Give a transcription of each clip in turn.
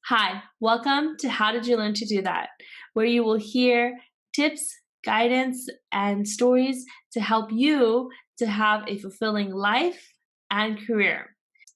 Hi, welcome to How Did You Learn to Do That, where you will hear tips, guidance, and stories to help you to have a fulfilling life and career.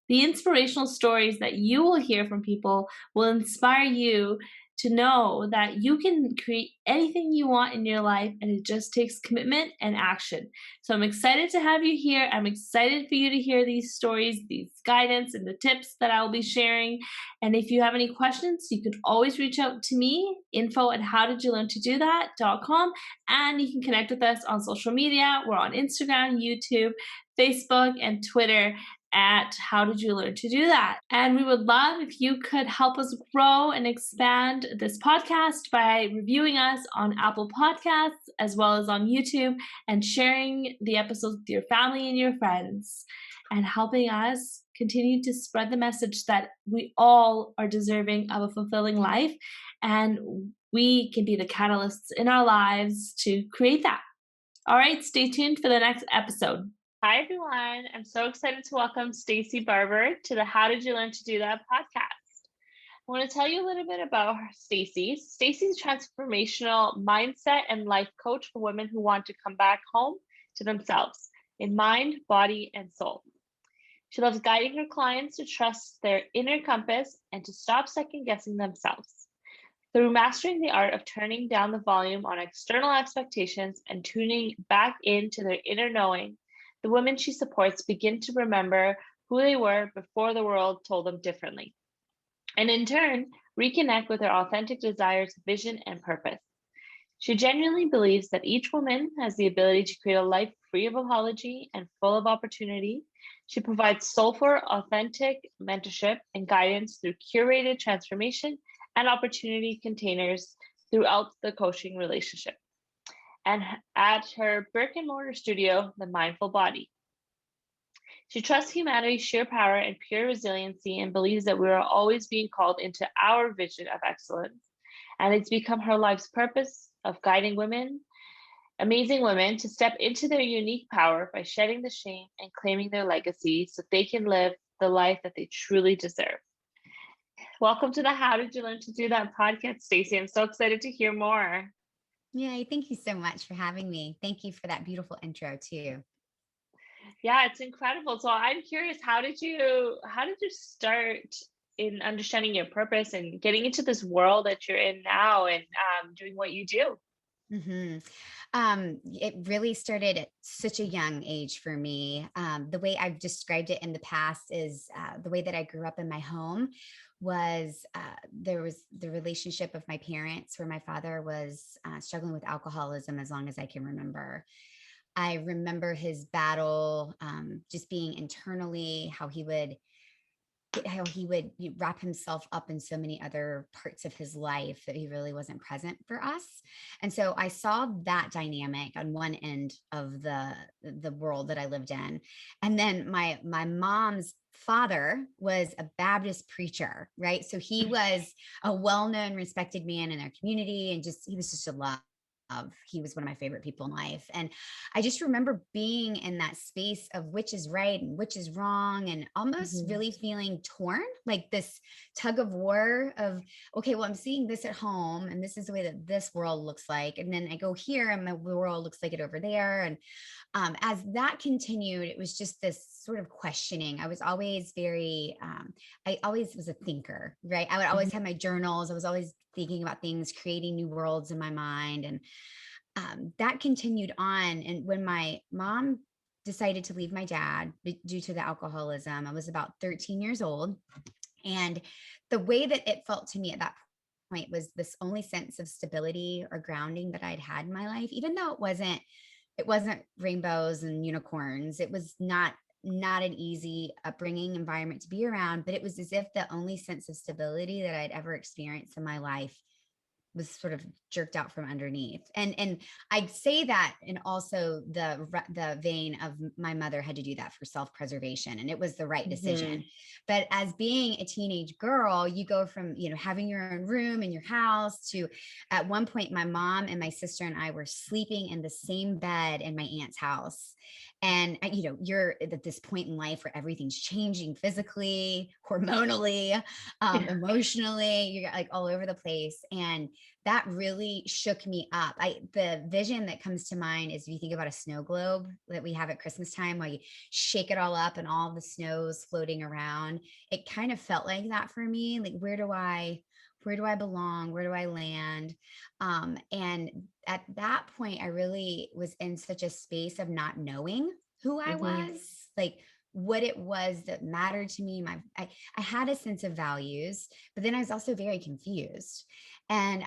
The inspirational stories that you will hear from people will inspire you to know that you can create anything you want in your life and it just takes commitment and action. So I'm excited to have you here. I'm excited for you to hear these stories, these guidance, and the tips that I'll be sharing. And if you have any questions, you can always reach out to me, info at howdidyoullearntodothat.com. And you can connect with us on social media. We're on Instagram, YouTube, Facebook, and Twitter at How Did You Learn to Do That? And we would love if you could help us grow and expand this podcast by reviewing us on Apple Podcasts as well as on YouTube and sharing the episodes with your family and your friends and helping us continue to spread the message that we all are deserving of a fulfilling life and we can be the catalysts in our lives to create that. All right, stay tuned for the next episode. Hi, everyone. I'm so excited to welcome Stacie Barber to the How Did You Learn to Do That podcast. I want to tell you a little bit about Stacie'S. Stacie's transformational mindset and life coach for women who want to come back home to themselves in mind, body, and soul. She loves guiding her clients to trust their inner compass and to stop second guessing themselves. Through mastering the art of turning down the volume on external expectations and tuning back into their inner knowing, the women she supports begin to remember who they were before the world told them differently, and in turn, reconnect with their authentic desires, vision, and purpose. She genuinely believes that each woman has the ability to create a life free of apology and full of opportunity. She provides soulful, authentic mentorship and guidance through curated transformation and opportunity containers throughout the coaching relationship. And at her brick and mortar studio, The Mindful Body. She trusts humanity's sheer power and pure resiliency and believes that we are always being called into our vision of excellence. And it's become her life's purpose of guiding women, amazing women, to step into their unique power by shedding the shame and claiming their legacy so they can live the life that they truly deserve. Welcome to the How Did You Learn to Do That podcast, Stacie. I'm so excited to hear more. Yay, thank you so much for having me. Thank you for that beautiful intro too. Yeah, it's incredible. So I'm curious, how did you start in understanding your purpose and getting into this world that you're in now and doing what you do? It really started at such a young age for me. The way I've described it in the past is the way that I grew up in my home was there was the relationship of my parents where my father was struggling with alcoholism as long as I can remember. I remember his battle, just being internally, how he would wrap himself up in so many other parts of his life that he really wasn't present for us. And so I saw that dynamic on one end of the world that I lived in. And then my mom's father was a Baptist preacher, right? So he was a well-known, respected man in our community, and he was just a love. He was one of my favorite people in life. And I just remember being in that space of which is right and which is wrong, and almost really feeling torn, like this tug of war of, okay, well, I'm seeing this at home and this is the way that this world looks like. And then I go here and the world looks like it over there. And as that continued, it was just this sort of questioning. I was always I always was a thinker, right? I would always have my journals. I was always thinking about things, creating new worlds in my mind. And that continued on. And when my mom decided to leave my dad due to the alcoholism, I was about 13 years old. And the way that it felt to me at that point was this only sense of stability or grounding that I'd had in my life, even though it wasn't rainbows and unicorns. It was not an easy upbringing environment to be around, but it was as if the only sense of stability that I'd ever experienced in my life was sort of jerked out from underneath. And I say that in also the vein of my mother had to do that for self-preservation, and it was the right decision. But as being a teenage girl, you go from, having your own room in your house to, at one point, my mom and my sister and I were sleeping in the same bed in my aunt's house. And you're at this point in life where everything's changing physically, hormonally, emotionally, you're like all over the place. And that really shook me up. The vision that comes to mind is, if you think about a snow globe that we have at Christmas time, where you shake it all up and all the snow's floating around. It kind of felt like that for me. Like, where do I belong? Where do I land? And at that point, I really was in such a space of not knowing who I was, like what it was that mattered to me. I had a sense of values, but then I was also very confused. And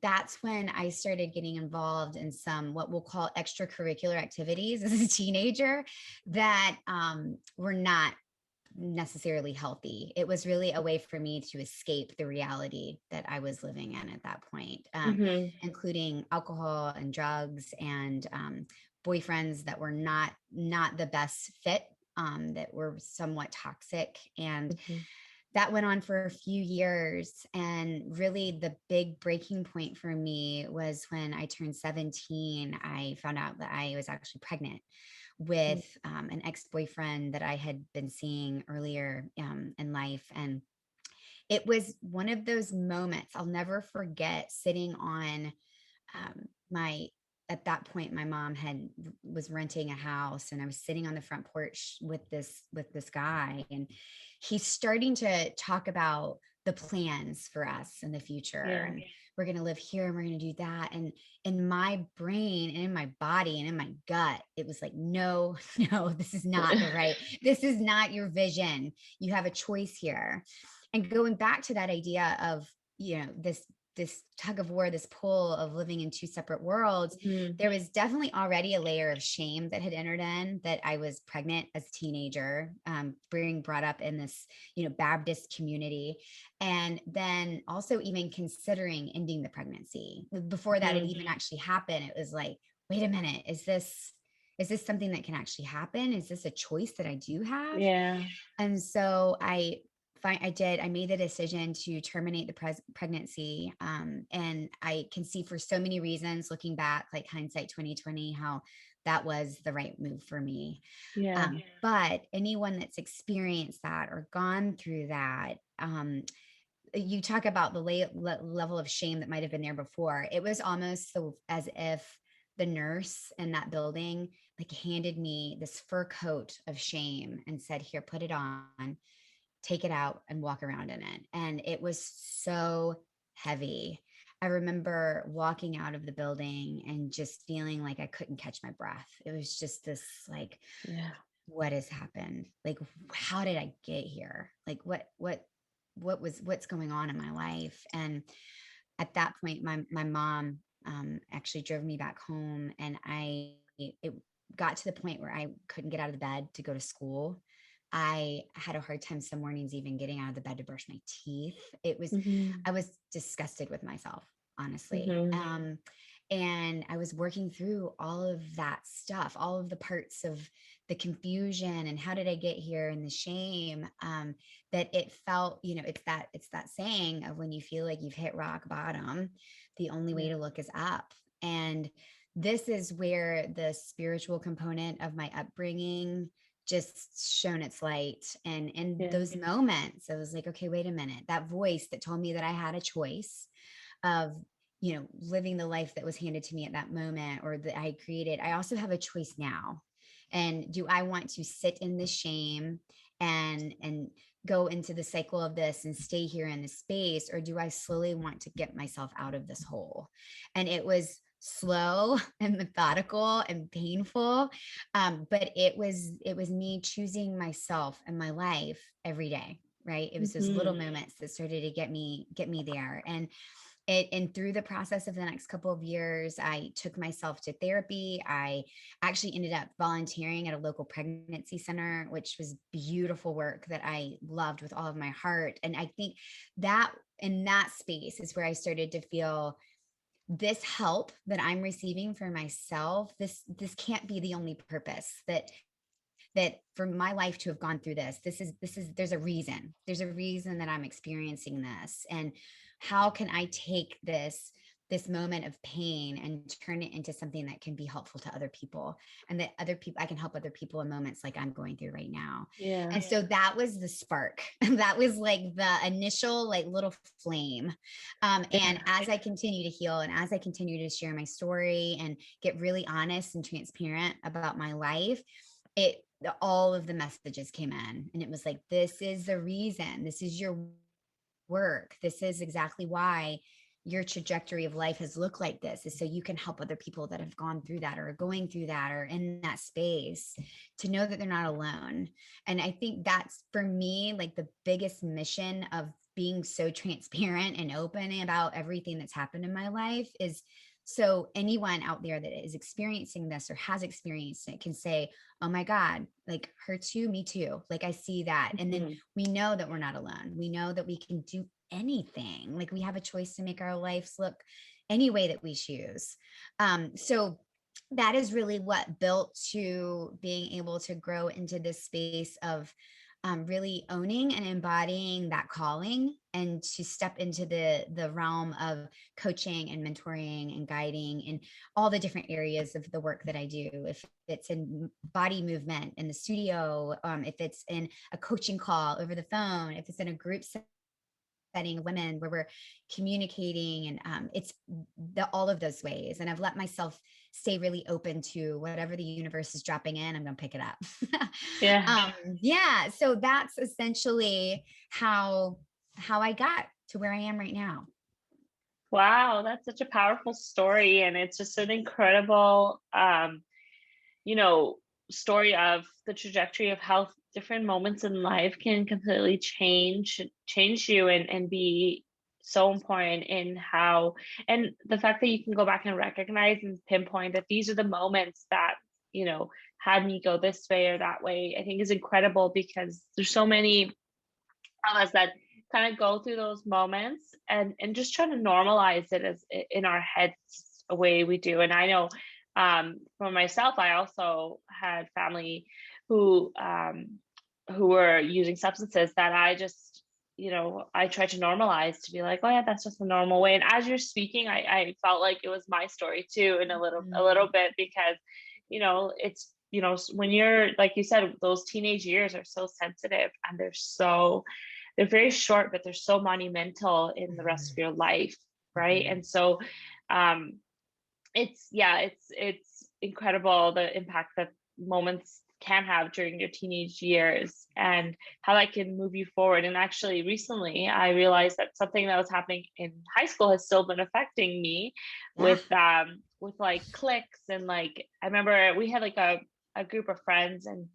that's when I started getting involved in some, what we'll call extracurricular activities as a teenager, that were not necessarily healthy. It was really a way for me to escape the reality that I was living in at that point, including alcohol and drugs, and boyfriends that were not the best fit, that were somewhat toxic. And that went on for a few years. And really the big breaking point for me was when I turned 17. I found out that I was actually pregnant with an ex-boyfriend that I had been seeing earlier in life. And it was one of those moments I'll never forget, sitting on at that point, my mom was renting a house, and I was sitting on the front porch with this guy, and he's starting to talk about the plans for us in the future. And we're going to live here and we're going to do that. And in my brain and in my body and in my gut, it was like, no, this is not this is not your vision. You have a choice here. And going back to that idea of, this tug of war, this pull of living in two separate worlds, there was definitely already a layer of shame that had entered in, that I was pregnant as a teenager, being brought up in this, Baptist community. And then also even considering ending the pregnancy. Before that had even actually happened, it was like, wait a minute, is this something that can actually happen? Is this a choice that I do have? Yeah. And so I made the decision to terminate the pregnancy. And I can see, for so many reasons, looking back, like hindsight 2020, how that was the right move for me. But anyone that's experienced that or gone through that, you talk about the level of shame that might've been there before. It was almost as if the nurse in that building like handed me this fur coat of shame and said, here, put it on, take it out, and walk around in it. And it was so heavy. I remember walking out of the building and just feeling like I couldn't catch my breath. It was just this like, what has happened? Like, how did I get here? Like, what's going on in my life? And at that point, my mom actually drove me back home, and it got to the point where I couldn't get out of the bed to go to school. I had a hard time some mornings even getting out of the bed to brush my teeth. I was disgusted with myself, honestly. And I was working through all of that stuff, all of the parts of the confusion and how did I get here, and the shame, that it felt, it's that saying of, when you feel like you've hit rock bottom, the only way to look is up. And this is where the spiritual component of my upbringing just shone its light. And in those moments, I was like, okay, wait a minute, that voice that told me that I had a choice of, living the life that was handed to me at that moment, or that I had created. I also have a choice now. And do I want to sit in the shame and go into the cycle of this and stay here in this space, or do I slowly want to get myself out of this hole? And it was slow and methodical and painful. But it was me choosing myself and my life every day. Right. It was those little moments that started to get me there. And And through the process of the next couple of years, I took myself to therapy. I actually ended up volunteering at a local pregnancy center, which was beautiful work that I loved with all of my heart. And I think that in that space is where I started to feel this help that I'm receiving for myself. This can't be the only purpose that for my life to have gone through this is there's a reason that I'm experiencing this. And how can I take this moment of pain and turn it into something that can be helpful to other people, and that other people I can help other people in moments like I'm going through right now. Yeah. And so that was the spark. That was like the initial like little flame. And as I continue to heal, and as I continue to share my story and get really honest and transparent about my life, it all of the messages came in, and it was like, this is the reason, this is your work, this is exactly why your trajectory of life has looked like this, is so you can help other people that have gone through that or are going through that or in that space, to know that they're not alone. And I think that's for me like the biggest mission of being so transparent and open about everything that's happened in my life, is so anyone out there that is experiencing this or has experienced it can say, oh my God, like her too, me too. Like I see that. And then we know that we're not alone. We know that we can do anything. Like we have a choice to make our lives look any way that we choose. So that is really what built to being able to grow into this space of really owning and embodying that calling, and to step into the realm of coaching and mentoring and guiding in all the different areas of the work that I do. If it's in body movement in the studio, if it's in a coaching call over the phone, if it's in a group setting of women where we're communicating, and it's all of those ways. And I've let myself stay really open to whatever the universe is dropping in. I'm going to pick it up. Yeah. Yeah. So that's essentially how I got to where I am right now. Wow, that's such a powerful story. And it's just an incredible, you know, story of the trajectory of how different moments in life can completely change you, and be so important in how, and the fact that you can go back and recognize and pinpoint that these are the moments that, you know, had me go this way or that way, I think is incredible, because there's so many of us that kind of go through those moments and just try to normalize it as in our heads a way we do. And I know, for myself, I also had family who were using substances that I just, you know, I tried to normalize, to be like, oh yeah, that's just a normal way. And as you're speaking, I felt like it was my story too, in a little bit, because, you know, it's, you know, when you're, like you said, those teenage years are so sensitive, and they're very short, but they're so monumental in the rest of your life, right? And so it's incredible the impact that moments can have during your teenage years, and how that can move you forward. And actually recently I realized that something that was happening in high school has still been affecting me, with like cliques. And like I remember we had like a group of friends, and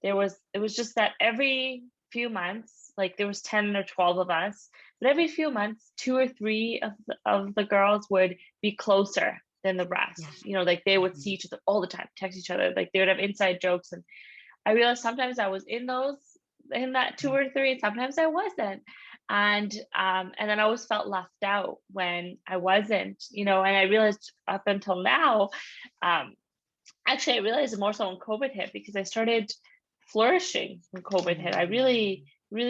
it was just that every few months, like there was 10 or 12 of us, but every few months 2 or 3 of the girls would be closer than the rest. You know, like they would see each other all the time, text each other, like they would have inside jokes. And I realized sometimes I was in that 2 or 3, and sometimes I wasn't. And then I always felt left out when I wasn't, you know. And I realized up until now, actually I realized it more so when COVID hit, because I started flourishing when COVID hit. I really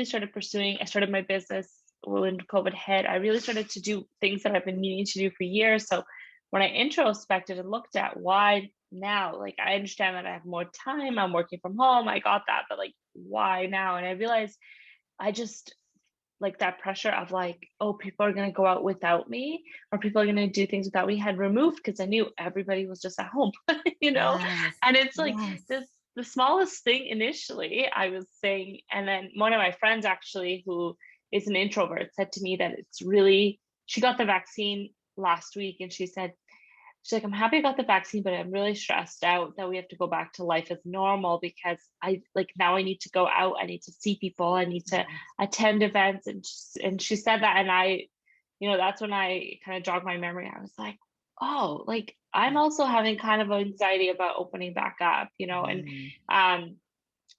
started I started my business when COVID hit. I really started to do things that I've been needing to do for years. So when I introspected and looked at why now, like I understand that I have more time, I'm working from home, I got that, but like why now? And I realized I just, like that pressure of like, oh, people are going to go out without me, or people are going to do things without me, had removed, because I knew everybody was just at home, you know. And it's like the smallest thing initially, I was saying. And then one of my friends actually, who is an introvert, said to me that it's really, she got the vaccine last week, and she's like, I'm happy I got the vaccine, but I'm really stressed out that we have to go back to life as normal, because I like now I need to go out, I need to see people, I need to attend events. And she said that, and that's when I kind of jogged my memory. I was like, oh, like I'm also having kind of anxiety about opening back up, and Mhm. um,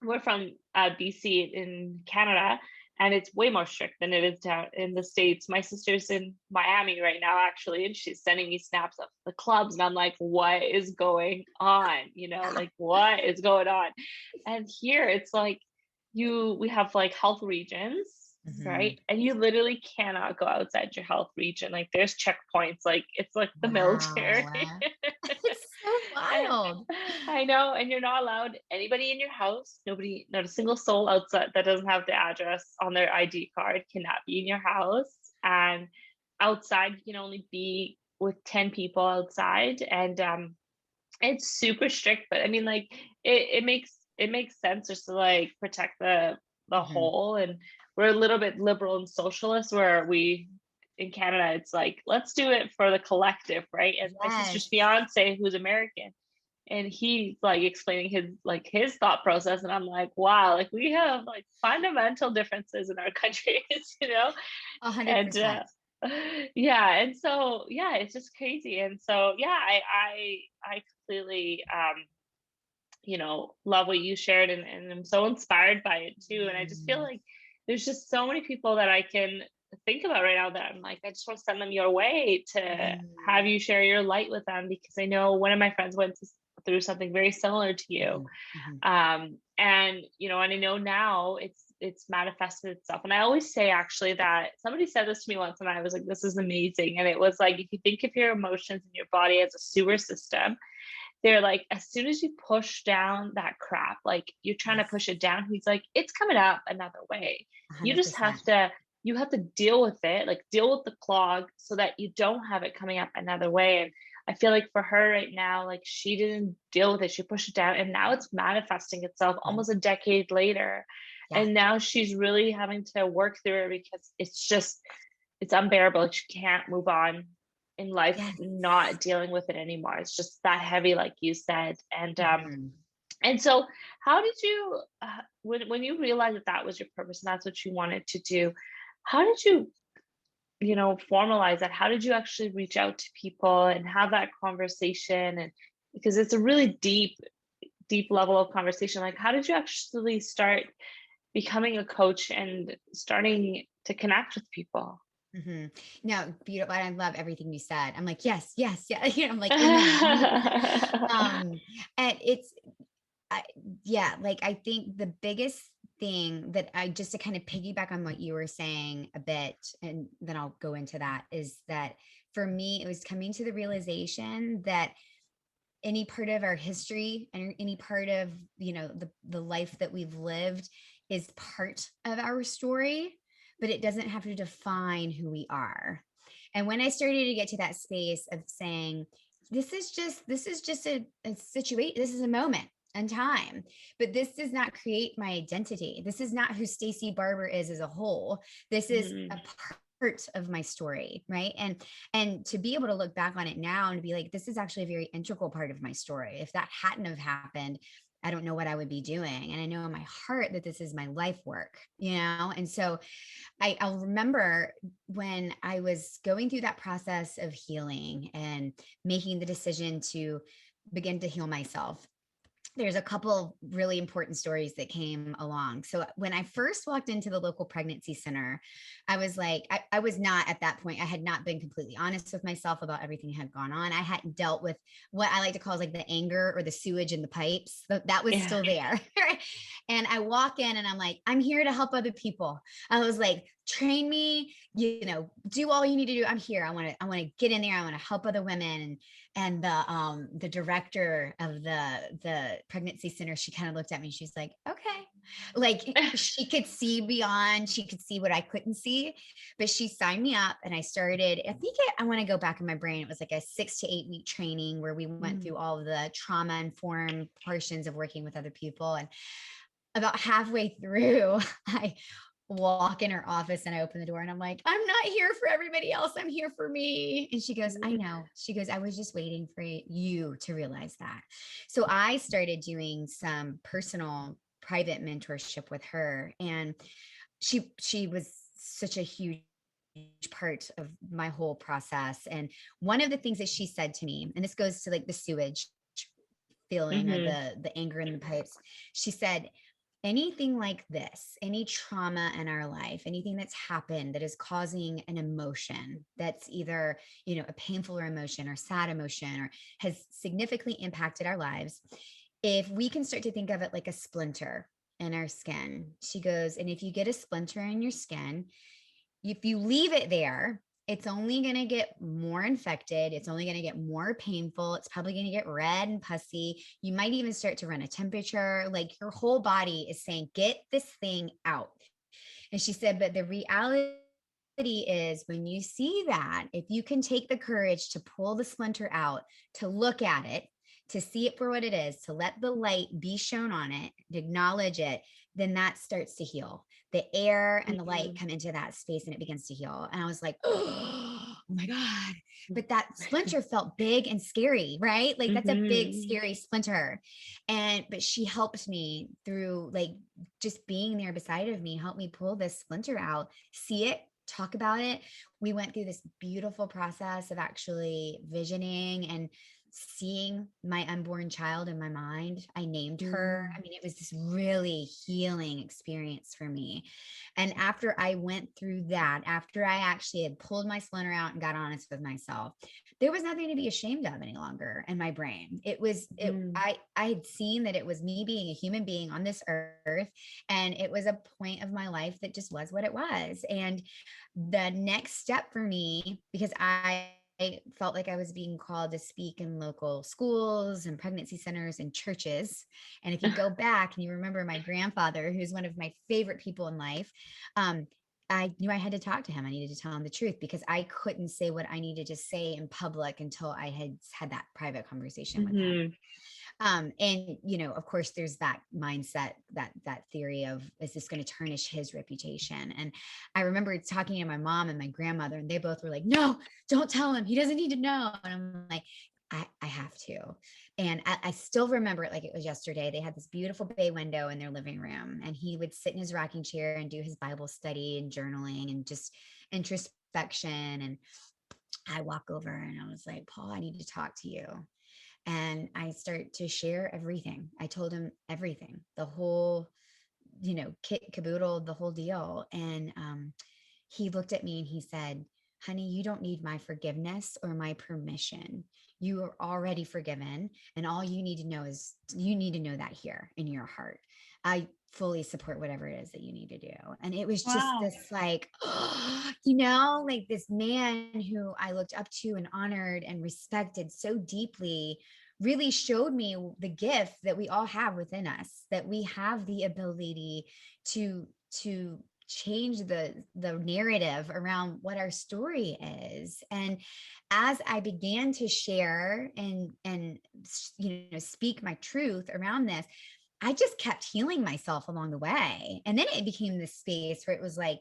we're from BC in Canada, and it's way more strict than it is down in the States. My sister's in Miami right now, actually, and she's sending me snaps of the clubs, and I'm like, what is going on? Like what is going on? And here it's like we have like health regions, Mhm. right? And you literally cannot go outside your health region. Like there's checkpoints, like it's like the Wow. military. It's so And wild. I know, and you're not allowed anybody in your house, nobody, not a single soul outside that doesn't have the address on their ID card cannot be in your house. And outside, you can only be with 10 people outside. And it's super strict, but I mean, like it makes sense just to like protect the Mhm. whole. And we're a little bit liberal and socialist, where we in Canada, it's like let's do it for the collective, right? And my sister's Yes. fiance, who's American, and he's like explaining his thought process, and I'm like, wow, like we have like fundamental differences in our countries, and 100%. yeah, and so yeah, it's just crazy. And so yeah, I completely love what you shared, and I'm so inspired by it too. And I just feel Mhm. like there's just so many people that I can think about right now that I'm like, I just want to send them your way to have Mhm. you share your light with them, because I know one of my friends through something very similar to you. Mhm. Mhm. And and I know now it's manifested itself. And I always say, actually, that somebody said this to me once, and I was like, this is amazing. And it was like, if you think of your emotions in your body as a sewer system, they're like, as soon as you push down that crap, like you're trying to Yes. push it down, he's like, it's coming up another way. You just have 100%. to deal with it, like deal with the clog, so that you don't have it coming up another way. And I feel like for her right now, like she didn't deal with it, she pushed it down, and now it's manifesting itself Mhm. almost a decade later. Yeah. And now she's really having to work through it, because it's unbearable. Like she can't move on in life Yes. not dealing with it anymore. It's just that heavy, like you said. Mhm. And so how did you when you realized that that was your purpose and that's what you wanted to do, how did you formalize that? How did you actually reach out to people and have that conversation? And because it's a really deep level of conversation, like how did you actually start becoming a coach and starting to connect with people? Mhm. No, beautiful. I love everything you said. I'm like, yes, yes, yeah. I'm like, amen. Um, and I, yeah, like I think the biggest thing that I just to kind of piggyback on what you were saying a bit, and then I'll go into that, is that for me, it was coming to the realization that any part of our history and any part of the life that we've lived is part of our story, but it doesn't have to define who we are. And when I started to get to that space of saying, this is just a situation, this is a moment and time, but this does not create my identity, this is not who Stacie Barber is as a whole, this is a Mhm. part of my story, right? And to be able to look back on it now and be like, this is actually a very integral part of my story. If that hadn't have happened, I don't know what I would be doing. And I know in my heart that this is my life work, And so I'll remember when I was going through that process of healing and making the decision to begin to heal myself, there's a couple really important stories that came along. So when I first walked into the local pregnancy center, I was like, I was not at that point. I had not been completely honest with myself about everything that had gone on. I hadn't dealt with what I like to call like the anger or the sewage in the pipes. That was Yeah. still there. And I walk in and I'm like, I'm here to help other people. I was like, train me, do all you need to do. I'm here. I want to get in there. I want to help other women. And the director of the pregnancy center, she kind of looked at me, she's like, okay, like she could see beyond, she could see what I couldn't see, but she signed me up and I started, I think I want to go back in my brain, it was like a 6 to 8 week training where we went through Mm. all of the trauma informed portions of working with other people. And about halfway through, I walk in her office and I open the door and I'm like, I'm not here for everybody else. I'm here for me. And she goes, I know. She goes, I was just waiting for you to realize that. So I started doing some personal private mentorship with her. And she was such a huge part of my whole process. And one of the things that she said to me, and this goes to like the sewage feeling or the anger in the pipes, she said, anything like this, any trauma in our life, anything that's happened that is causing an emotion that's either, a painful emotion or sad emotion or has significantly impacted our lives, if we can start to think of it like a splinter in our skin, she goes, and if you get a splinter in your skin, if you leave it there, it's only going to get more infected. It's only going to get more painful. It's probably going to get red and pussy. You might even start to run a temperature. Like your whole body is saying, get this thing out. And she said, but the reality is when you see that, if you can take the courage to pull the splinter out, to look at it, to see it for what it is, to let the light be shown on it, to acknowledge it, then that starts to heal. The air and the light come into that space and it begins to heal. And I was like, oh my God. But that splinter felt big and scary, right? Like that's a big, scary splinter. But she helped me through like just being there beside of me, helped me pull this splinter out, see it, talk about it. We went through this beautiful process of actually visioning and seeing my unborn child in my mind. I named her. I mean, it was this really healing experience for me. And after I went through that, after I actually had pulled my splinter out and got honest with myself, there was nothing to be ashamed of any longer in my brain. I had seen that it was me being a human being on this earth. And it was a point of my life that just was what it was. And the next step for me, because I felt like I was being called to speak in local schools and pregnancy centers and churches. And if you go back and you remember my grandfather, who's one of my favorite people in life, I knew I had to talk to him. I needed to tell him the truth because I couldn't say what I needed to say in public until I had that private conversation with him. And, of course, there's that mindset, that theory of, is this going to tarnish his reputation? And I remember talking to my mom and my grandmother, and they both were like, no, don't tell him. He doesn't need to know. And I'm like, I have to. And I still remember it like it was yesterday. They had this beautiful bay window in their living room, and he would sit in his rocking chair and do his Bible study and journaling and just introspection. And I walk over and I was like, Paul, I need to talk to you. And I start to share everything. I told him everything, the whole, kit caboodle, the whole deal. And he looked at me and he said, honey, you don't need my forgiveness or my permission. You are already forgiven. And all you need to know is you need to know that here in your heart. I fully support whatever it is that you need to do. And it was just this like, like this man who I looked up to and honored and respected so deeply really showed me the gift that we all have within us, that we have the ability to change the narrative around what our story is. And as I began to share and speak my truth around this, I just kept healing myself along the way. And then it became this space where it was like,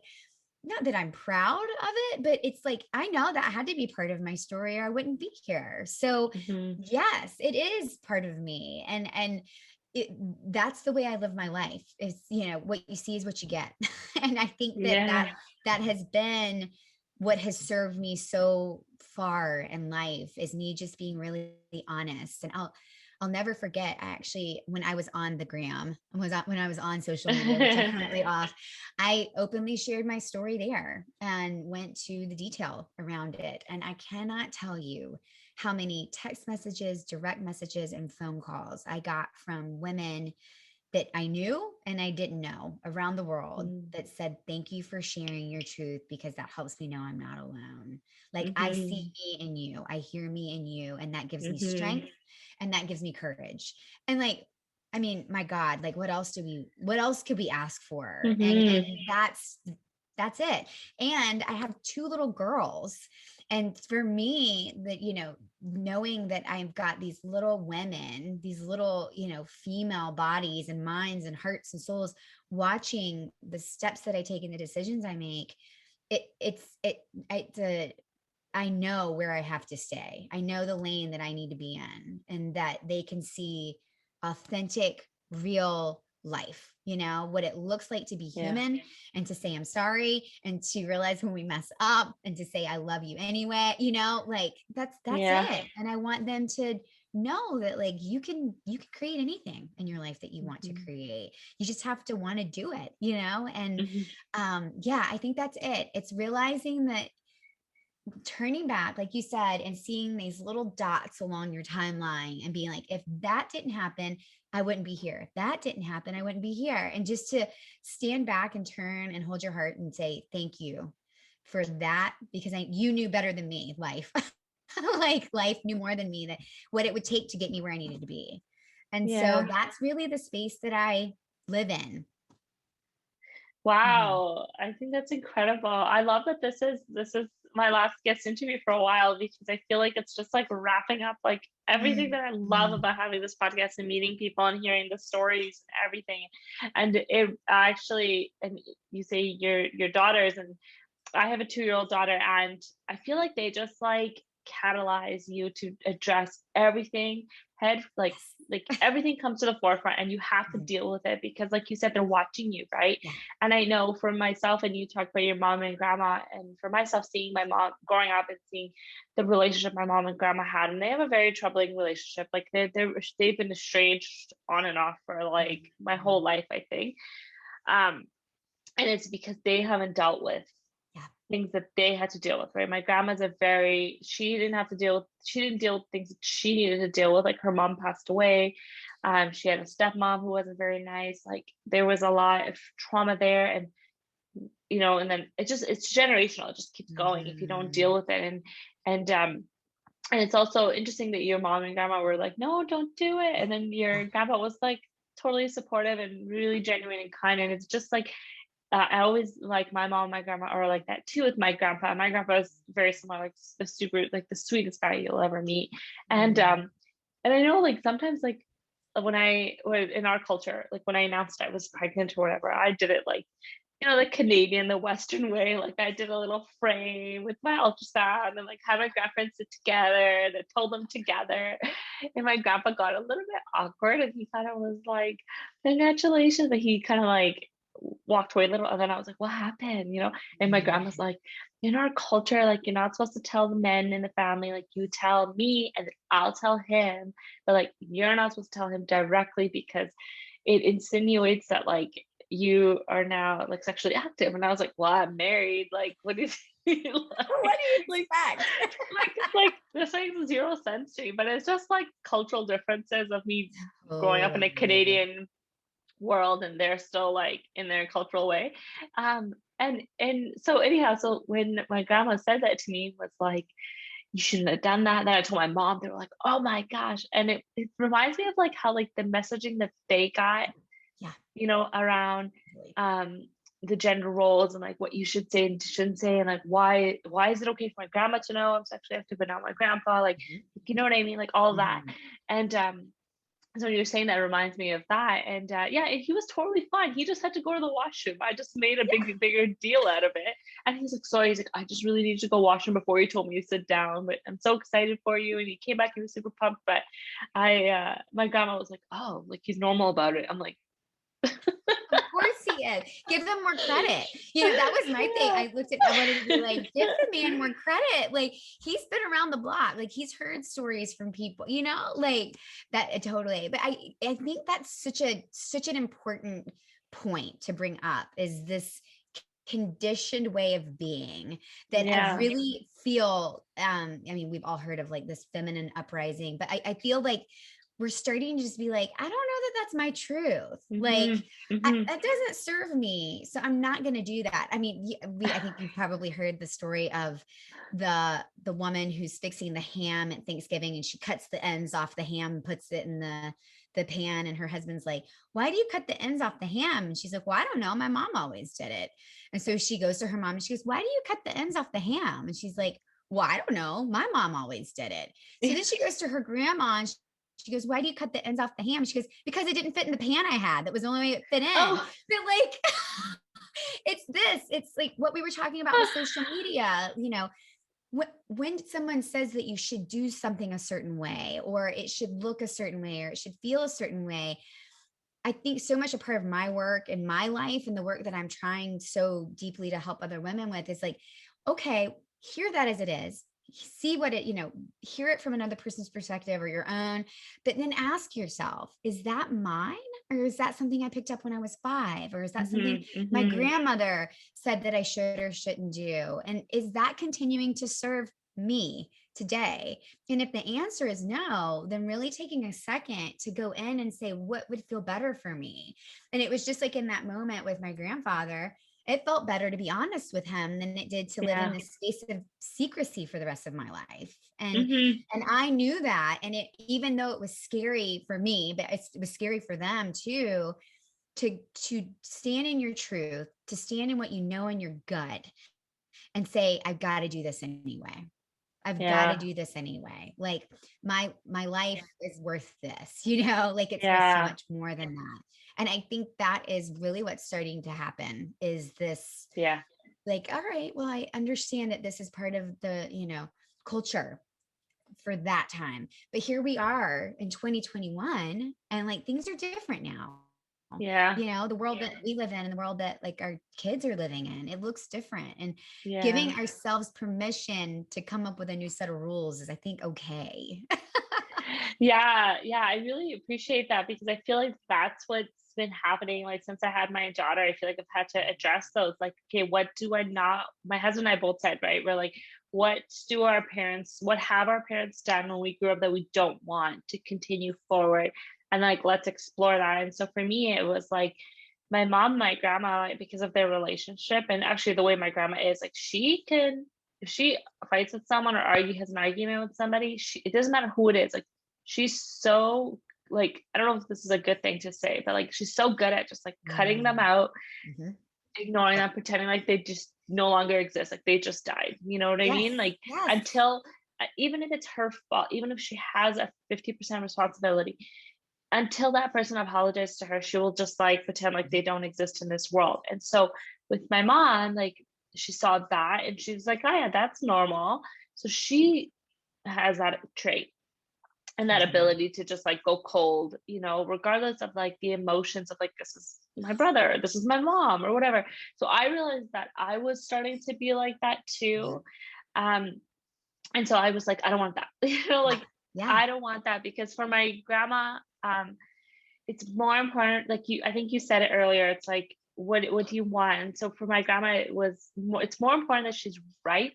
not that I'm proud of it, but it's like, I know that had to be part of my story or I wouldn't be here. So yes, it is part of me. And that's the way I live my life is, what you see is what you get. And I think that has been what has served me so far in life, is me just being really honest. And I'll never forget, actually, when I was on the gram, when I was on social media, which I'm currently off, I openly shared my story there and went to the detail around it. And I cannot tell you how many text messages, direct messages, and phone calls I got from women that I knew and I didn't know around the world that said, thank you for sharing your truth, because that helps me know I'm not alone. Like I see me in you, I hear me in you, and that gives me strength and that gives me courage. And like, I mean, my God, like what else could we ask for? And that's it. And I have 2 little girls. And for me, that, knowing that I've got these little women, these little, female bodies and minds and hearts and souls watching the steps that I take and the decisions I make, I know where I have to stay. I know the lane that I need to be in, and that they can see authentic, real life, what it looks like to be Yeah. human, and to say I'm sorry, and to realize when we mess up, and to say I love you anyway, like that's Yeah. it. And I want them to know that like you can create anything in your life that you want to Mhm. create. You just have to want to do it, and Mhm. yeah, I think that's it. It's realizing that, turning back, like you said, and seeing these little dots along your timeline and being like, if that didn't happen, I wouldn't be here. If that didn't happen, I wouldn't be here. And just to stand back and turn and hold your heart and say, thank you for that, because you knew better than me, life. Like life knew more than me, that what it would take to get me where I needed to be. And so Yeah. that's really the space that I live in. Mhm. Wow, I think that's incredible. I love that this is my last guest interview for a while, because I feel like it's just like wrapping up like everything that I love Mhm. about having this podcast and meeting people and hearing the stories and everything. And it actually, and you say your daughters, and I have a 2-year-old daughter, and I feel like they just like catalyze you to address everything head, Yes. like everything comes to the forefront, and you have to Mhm. deal with it, because like you said, they're watching you, right? Yeah. And I know for myself, and you talked about your mom and grandma, and for myself, seeing my mom growing up and seeing the relationship my mom and grandma had, and they have a very troubling relationship. Like they've been estranged on and off for like my whole Mhm. life, I think. um and it's because they haven't dealt with Yeah. things that they had to deal with, right? My grandma's a very, she didn't deal with things that she needed to deal with. Like her mom passed away. She had a stepmom who wasn't very nice. Like there was a lot of trauma there. And and then it's generational. It just keeps going if you don't deal Mhm. with it. And it's also interesting that your mom and grandma were like, no, don't do it. And then Yeah. your grandpa was like totally supportive and really genuine and kind. And it's just like, I always like my mom and my grandma are like that too with my grandpa. My grandpa is very similar, like the super, like the sweetest guy you'll ever meet. And Mhm. and I know like sometimes like when in our culture, like when I announced I was pregnant or whatever, I did it like, the Canadian, the Western way. Like I did a little frame with my ultrasound and like had my grandparents sit together and told them together. And my grandpa got a little bit awkward and he kind of was like, congratulations. But he kind of like walked away a little. And then I was like, what happened? And my Mhm. grandma's like, in our culture, like you're not supposed to tell the men in the family, like you tell me and then I'll tell him. But like you're not supposed to tell him directly because it insinuates that like you are now like sexually active. And I was like, well, I'm married. Like, what do you think? What do you like, expect? like this makes zero sense to me, but it's just like cultural differences of me growing up in a Totally. Canadian world and they're still like in their cultural way. And so anyhow, so when my grandma said that to me, was like, you shouldn't have done that. Then I told my mom, they were like, oh my gosh. And it reminds me of like how like the messaging that they got, Yeah. around Totally. um the gender roles and like what you should say and shouldn't say, and like why is it okay for my grandma to know I'm sexually active but not my grandpa, like Mhm. you know what I mean, like all of that. Mhm. And so you're saying that reminds me of that. And yeah, and he was totally fine. He just had to go to the washroom. I just made a bigger deal out of it. And he's like, sorry, he's like, I just really need to go washroom before you told me to sit down. But I'm so excited for you. And he came back, he was super pumped. But my grandma was like, oh, like he's normal about it. I'm like, Of course he is. Give them more credit. That was my thing. yeah. I wanted to be like, give the man more credit. Like he's been around the block. Like he's heard stories from people, like that totally. But I think that's such an important point to bring up, is this conditioned way of being that I Yeah. really feel, I mean, we've all heard of like this feminine uprising, but I feel like we're starting to just be like, I don't know that that's my truth. Like, Hmm. Hmm. that doesn't serve me. So I'm not going to do that. I mean, I think you've probably heard the story of the woman who's fixing the ham at Thanksgiving, and she cuts the ends off the ham and puts it in the pan. And her husband's like, why do you cut the ends off the ham? And she's like, well, I don't know. My mom always did it. And so she goes to her mom and she goes, why do you cut the ends off the ham? And she's like, well, I don't know. My mom always did it. So then she goes to her grandma and she goes, why do you cut the ends off the ham? She goes, because it didn't fit in the pan I had. That was the only way it fit in. Oh. But like, it's like what we were talking about with social media, when someone says that you should do something a certain way, or it should look a certain way, or it should feel a certain way, I think so much a part of my work and my life and the work that I'm trying so deeply to help other women with is like, okay, hear that as it is. See what it, hear it from another person's perspective or your own, but then ask yourself, is that mine? Or is that something I picked up when I was 5? Or is that something my grandmother said that I should or shouldn't do? And is that continuing to serve me today? And if the answer is no, then really taking a second to go in and say, what would feel better for me? And it was just like in that moment with my grandfather, it felt better to be honest with him than it did to live in this space of secrecy for the rest of my life. And I knew that. And it, even though it was scary for me, but it was scary for them too, to stand in your truth, to stand in what you know in your gut and say, I've got to do this anyway. I've got to do this anyway. Like my life is worth this, like it's worth so much more than that. And I think that is really what's starting to happen is this, like, all right, well, I understand that this is part of the, culture for that time, but here we are in 2021 and like things are different now. The world that we live in and the world that like our kids are living in, it looks different, and giving ourselves permission to come up with a new set of rules is, I think, okay. I really appreciate that, because I feel like that's what's been happening. Like since I had my daughter, I feel like I've had to address those. Like, okay, what do I not? My husband and I both said, right? We're like, what have our parents done when we grew up that we don't want to continue forward? And like, let's explore that. And so for me, it was like my mom, my grandma, like, because of their relationship, and actually the way my grandma is, like, if she fights with someone or has an argument with somebody, it doesn't matter who it is. Like, she's so, like, I don't know if this is a good thing to say, but like, she's so good at just like cutting them out, ignoring them, pretending like they just no longer exist. Like they just died. You know what I mean? Like until, even if it's her fault, even if she has a 50% responsibility, until that person apologizes to her, she will just like pretend like they don't exist in this world. And so with my mom, like she saw that and she's like, oh yeah, that's normal. So she has that trait and that ability to just like go cold, regardless of like the emotions of like, this is my brother, this is my mom or whatever. So I realized that I was starting to be like that too. And so I was like, I don't want that, like, I don't want that, because for my grandma, it's more important, like I think you said it earlier, it's like, what do you want? And so for my grandma, it's more important that she's right,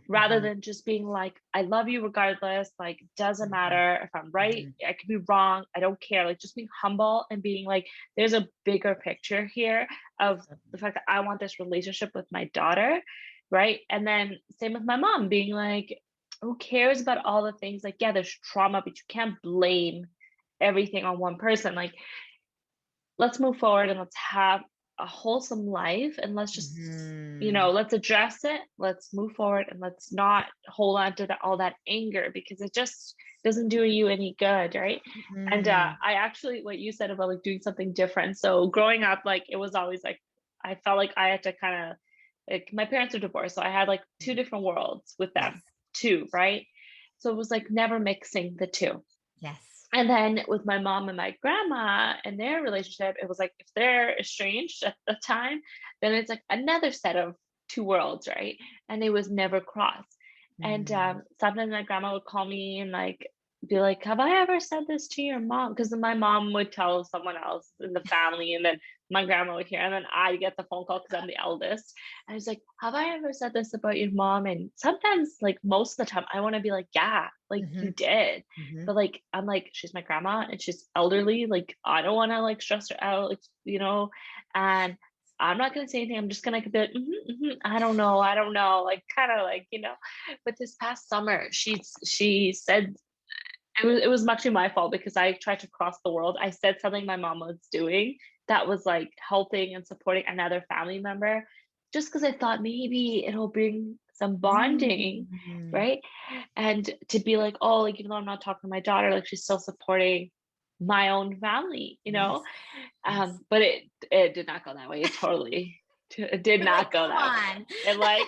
rather than just being like, I love you regardless, like doesn't matter if I'm right, I could be wrong, I don't care. Like just being humble and being like, there's a bigger picture here of the fact that I want this relationship with my daughter, right? And then same with my mom, being like, who cares about all the things, like, there's trauma, but you can't blame everything on one person. Like, let's move forward and let's have a wholesome life, and let's just let's address it, let's move forward, and let's not hold on to all that anger, because it just doesn't do you any good, right? And I actually, what you said about like doing something different, so growing up, like it was always like I felt like I had to kind of, like, my parents are divorced, so I had like two different worlds with them too, right? So it was like never mixing the two. And then with my mom and my grandma and their relationship, it was like, if they're estranged at the time, then it's like another set of two worlds, right? And it was never crossed. And sometimes my grandma would call me and like be like, have I ever said this to your mom? Because my mom would tell someone else in the family, and then my grandma would hear, and then I get the phone call because I'm the eldest. And I was like, have I ever said this about your mom? And sometimes, like most of the time, I want to be like, yeah, like you did. But like, I'm like, she's my grandma and she's elderly. Like, I don't want to like stress her out, like, and I'm not going to say anything. I'm just going to be like, I don't know. Like, kind of like, but this past summer, she said, it was actually my fault, because I tried to cross the world. I said something my mom was doing that was like helping and supporting another family member, just because I thought maybe it'll bring some bonding, right? And to be like, oh, like, even though I'm not talking to my daughter, like she's still supporting my own family, but it did not go that way. It did not go that way. And like,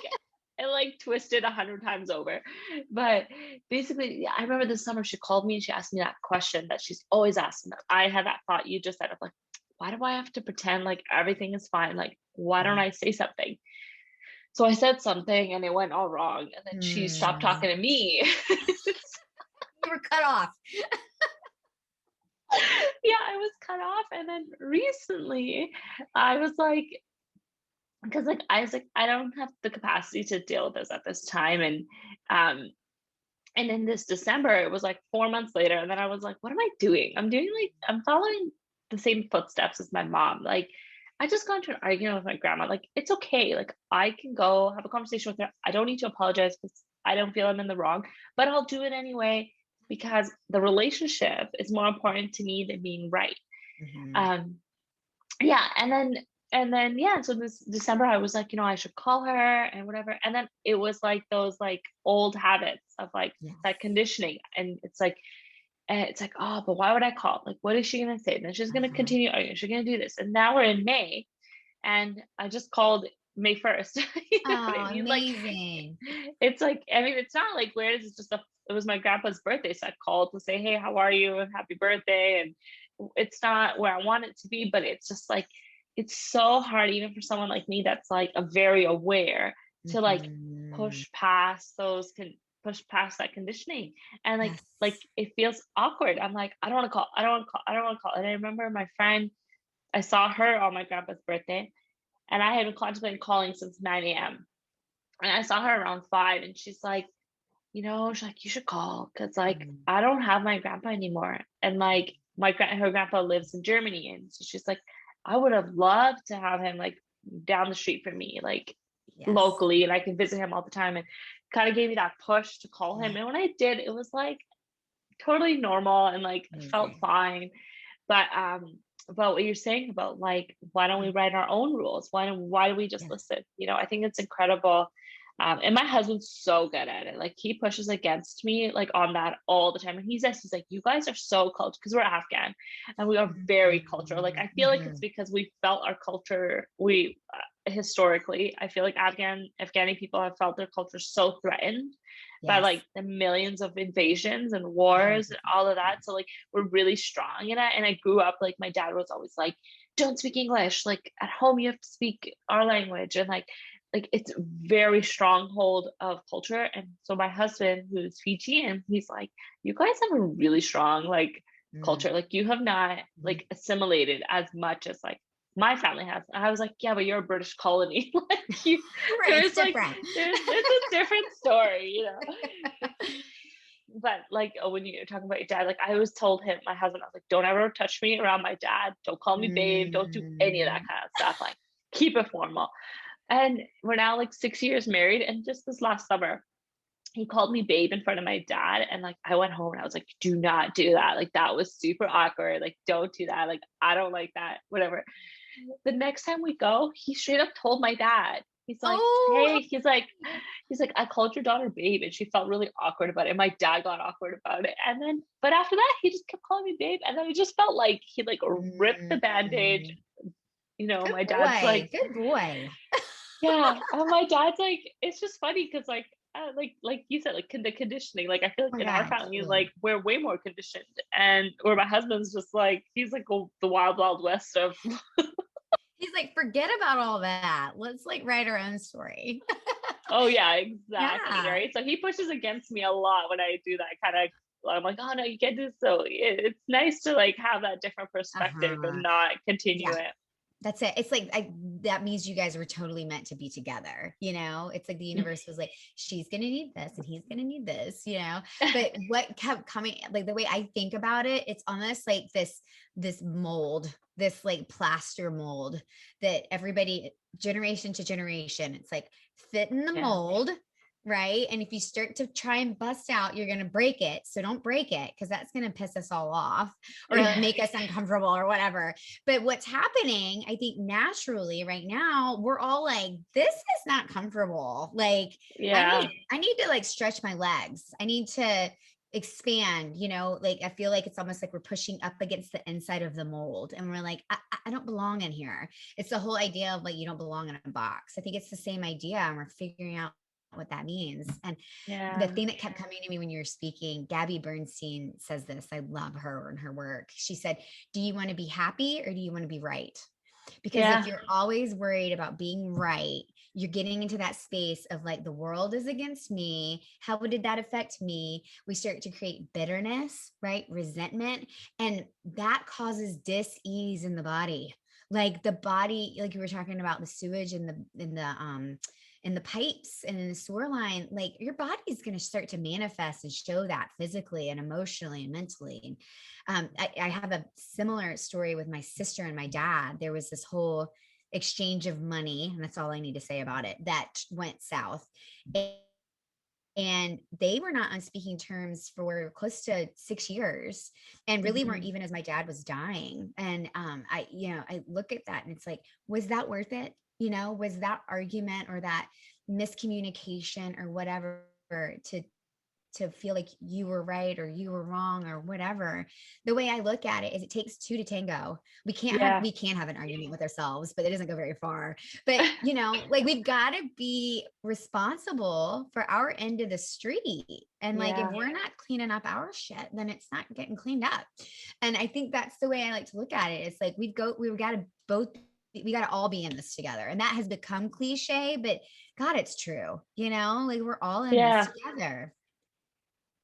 and like twisted 100 times over. But basically, yeah, I remember this summer she called me and she asked me that question that she's always asking. I had that thought you just said of like, why do I have to pretend like everything is fine? Like, why don't I say something? So I said something and it went all wrong. And then she stopped talking to me. You were cut off. Yeah, I was cut off. And then recently I was like, because like I was like, I don't have the capacity to deal with this at this time. And in this December, it was like 4 months later. And then I was like, what am I doing? I'm following the same footsteps as my mom. Like, I just got into an argument with my grandma. Like, it's okay. Like, I can go have a conversation with her. I don't need to apologize because I don't feel I'm in the wrong, but I'll do it anyway because the relationship is more important to me than being right. Mhm. Yeah, and then yeah, so this December I was like, I should call her and whatever. And then it was like those like old habits of like Yes. that conditioning. And it's like, oh, but why would I call? Like, what is she gonna say? And then she's gonna continue arguing, she's gonna do this. And now we're in May and I just called May 1st. You know what I Oh, mean? Like amazing. it's like, I mean, it's not like weird, it's just it was my grandpa's birthday. So I called to say, hey, how are you? And happy birthday. And it's not where I want it to be, but it's just like it's so hard even for someone like me that's like a very aware to like Mhm. push past those can push past that conditioning. And like Yes. it feels awkward. I'm like, I don't want to call, I don't want to call, I don't want to call. And I remember my friend, I saw her on my grandpa's birthday and I had been contemplating calling since 9 a.m. And I saw her around 5 and she's like, she's like, you should call because like Mhm. I don't have my grandpa anymore. And like her grandpa lives in Germany. And so she's like, I would have loved to have him like down the street from me, like Yes. locally, and I can visit him all the time. And kind of gave me that push to call him. Yeah. And when I did, it was like totally normal and like felt Amazing. fine. But about what you're saying about like why don't we write our own rules, why do we just Yes. listen? I think it's incredible. And my husband's so good at it. Like he pushes against me like on that all the time. And he's like, you guys are so cultured because we're Afghan and we are very cultural. Like I feel like it's Mhm. because we felt our culture. We historically, I feel like Afghani people have felt their culture so threatened by Yes. like the millions of invasions and wars and all of that. So like we're really strong in it. And I grew up like my dad was always like, don't speak English. Like at home you have to speak our language. And like it's very stronghold of culture. And so my husband, who's Fijian, he's like, you guys have a really strong like Mm. culture. Like you have not Mhm. like assimilated as much as like my family has. And I was like, yeah, but you're a British colony. Like you, Right. It's there's like different. it's a different story. But like, oh, when you're talking about your dad, like I always told him, my husband, I was like, don't ever touch me around my dad. Don't call me babe. Don't do any of that Mm. kind of stuff. Like keep it formal. And we're now like 6 years married. And just this last summer, he called me babe in front of my dad. And like I went home and I was like, do not do that. Like that was super awkward. Like don't do that. Like I don't like that. Whatever. The next time we go, he straight up told my dad. He's like, Oh, hey, he's like, I called your daughter babe, and she felt really awkward about it. My dad got awkward about it. And then, but after that, he just kept calling me babe. And then it just felt like he like ripped the bandage. mm. Good My dad's boy. like, Good boy. yeah. And my dad's like, it's just funny because like you said, like the conditioning. Like I feel Oh like my in our God, family, like totally. we're way more conditioned, and where my husband's just like he's like the wild wild west of. He's like, forget about all that. Let's like write our own story. Oh yeah, exactly. Yeah. Right. So he pushes against me a lot when I do that kind of. I'm like, oh no, you can't do this. So it's nice to like have that different perspective and Uh-huh. not continue Yeah. it. That's it. It's like that means you guys were totally meant to be together. It's like the universe was like, she's gonna need this and he's gonna need this. But what kept coming, like the way I think about it, it's almost like this mold, this like plaster mold that everybody generation to generation, it's like fit in the Yeah. mold. Right. And if you start to try and bust out, you're going to break it. So don't break it because that's going to piss us all off or Yeah. make us uncomfortable or whatever. But what's happening, I think naturally right now, we're all like, this is not comfortable. Like Yeah. I need to like stretch my legs. I need to expand, like I feel like it's almost like we're pushing up against the inside of the mold and we're like, I don't belong in here. It's the whole idea of like, you don't belong in a box. I think it's the same idea. And we're figuring out what that means. And the Yeah. thing that kept coming to me when you were speaking, Gabby Bernstein says this. I love her and her work. She said, do you want to be happy or do you want to be right? Because if Yeah. you're always worried about being right, you're getting into that space of like, the world is against me. How did that affect me? We start to create bitterness, right? Resentment. And that causes dis-ease in the body. Like the body, like you were talking about the sewage and in the pipes and in the sewer line, like your body is going to start to manifest and show that physically and emotionally and mentally. I have a similar story with my sister and my dad. There was this whole exchange of money, and that's all I need to say about it, that went south. And they were not on speaking terms for close to 6 years, and really weren't Mhm. even as my dad was dying. And I look at that and it's like, was that worth it? Was that argument or that miscommunication or whatever to feel like you were right or you were wrong or whatever? The way I look at it is, it takes two to tango. Yeah. We can have an argument with ourselves, but it doesn't go very far. But like, we've got to be responsible for our end of the street. And like, if Yeah. we're not cleaning up our shit, then it's not getting cleaned up. And I think that's the way I like to look at it. It's like, we've got to both, we got to all be in this together. And that has become cliche, but God, it's true. Like, we're all in this Yeah. together.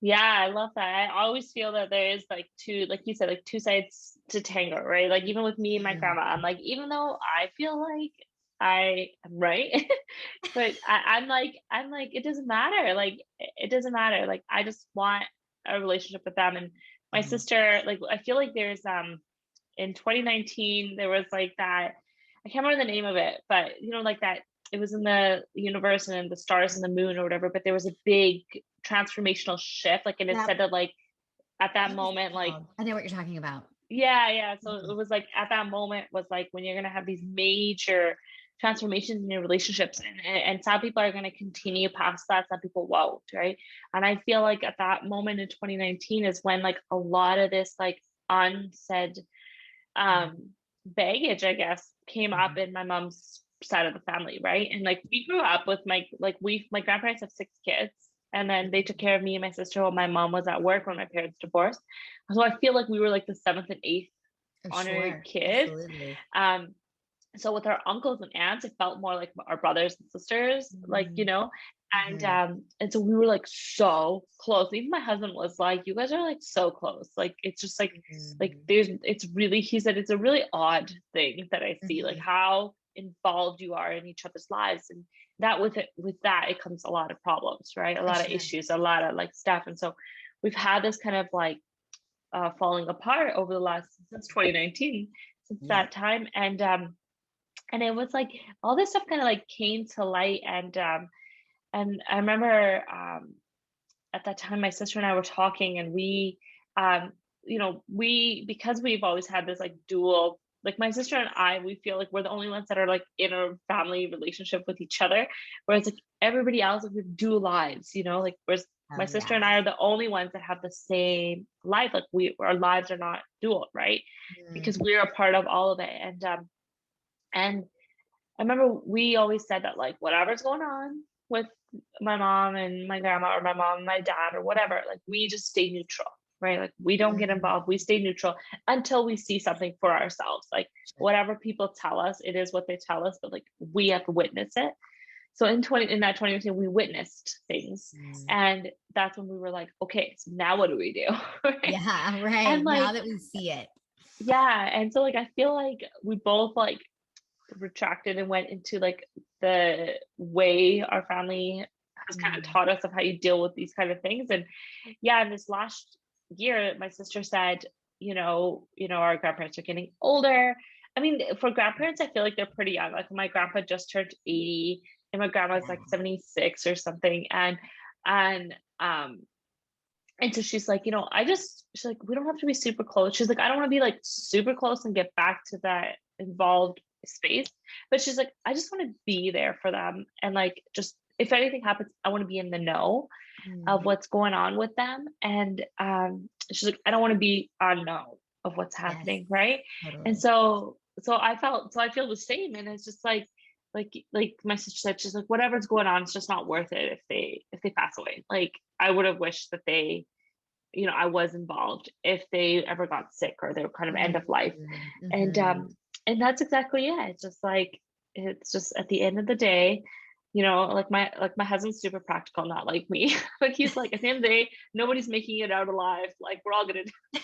Yeah, I love that. I always feel that there is like two, like you said, like two sides to tango, right? Like even with me and my Mm. grandma, I'm like, even though I feel like I am right, but I'm like, it doesn't matter. Like it doesn't matter. Like I just want a relationship with them. And my Mhm. sister, like I feel like there's in 2019 there was like that, I can't remember the name of it, but like that, it was in the universe and the stars and the moon or whatever, but there was a big transformational shift, like, and it Yep. said that like at that What was it moment, like, called? I know what you're talking about. yeah, so Mhm. it was like at that moment was like when you're going to have these major transformations in your relationships, and some people are going to continue past that, some people won't, right? And I feel like at that moment in 2019 is when like a lot of this like unsaid um baggage, I guess, came up Mhm. in my mom's side of the family, right? And like we grew up with my grandparents have 6 kids, and then they took care of me and my sister while my mom was at work when my parents divorced. So I feel like we were like the seventh and eighth For honored sure. kids. Absolutely. um so with our uncles and aunts, it felt more like our brothers and sisters, like, Mhm. and Mhm. and so we were like so close. Even my husband was like, you guys are like so close, like it's just like Mhm. there's it's really, he said, it's a really odd thing that I see, like Mhm. how involved you are in each other's lives, and that with that it comes a lot of problems, right? A For lot of sure. issues, a lot of like stuff. And so we've had this kind of like falling apart over the last, since 2019, since Yeah. that time. And it was like all this stuff kind of like came to light. And I remember at that time my sister and I were talking, and we um we, because we've always had this like dual, like my sister and I, we feel like we're the only ones that are like in a family relationship with each other, whereas like everybody else, like with dual lives, like whereas my Oh sister and yeah. I are the only ones that have the same life, like our lives are not dual, right? Mhm. Because we're a part of all of it. And I remember we always said that like whatever's going on with my mom and my grandma, or my mom and my dad, or whatever, like we just stay neutral, right? Like we don't get Mhm. involved. We stay neutral until we see something for ourselves. Like Sure. whatever people tell us, it is what they tell us, but like we have to witness it. So in that 2018, we witnessed things, Mhm. and that's when we were like, okay, so now what do we do? Right? Yeah. And Right. Now like, that we see it. yeah, and so like I feel like we both like retracted and went into like the way our family has kind of Mhm. taught us of how you deal with these kind of things. And yeah, in this last year, my sister said, our grandparents are getting older. I mean, for grandparents, I feel like they're pretty young. Like my grandpa just turned 80, and my grandma's like Yeah. 76 or something. And and so she's like, she's like, we don't have to be super close. She's like, I don't want to be like super close and get back to that involved space. But she's like, I just want to be there for them. And like, just if anything happens, I want to be in the know of Mhm. what's going on with them. And she's like, I don't want to be unknown of what's Yes. happening. Right. And Totally. so I feel the same. And it's just like, like my sister said, she's like, whatever's going on, it's just not worth it if they pass away. Like I would have wished that they, I was involved if they ever got sick or they were kind of end of life. And Mm-hmm. and that's exactly it. It's just like, it's just at the end of the day, like my husband's super practical, not like me. Like he's like, at the end of the day, nobody's making it out alive. Like we're all gonna die.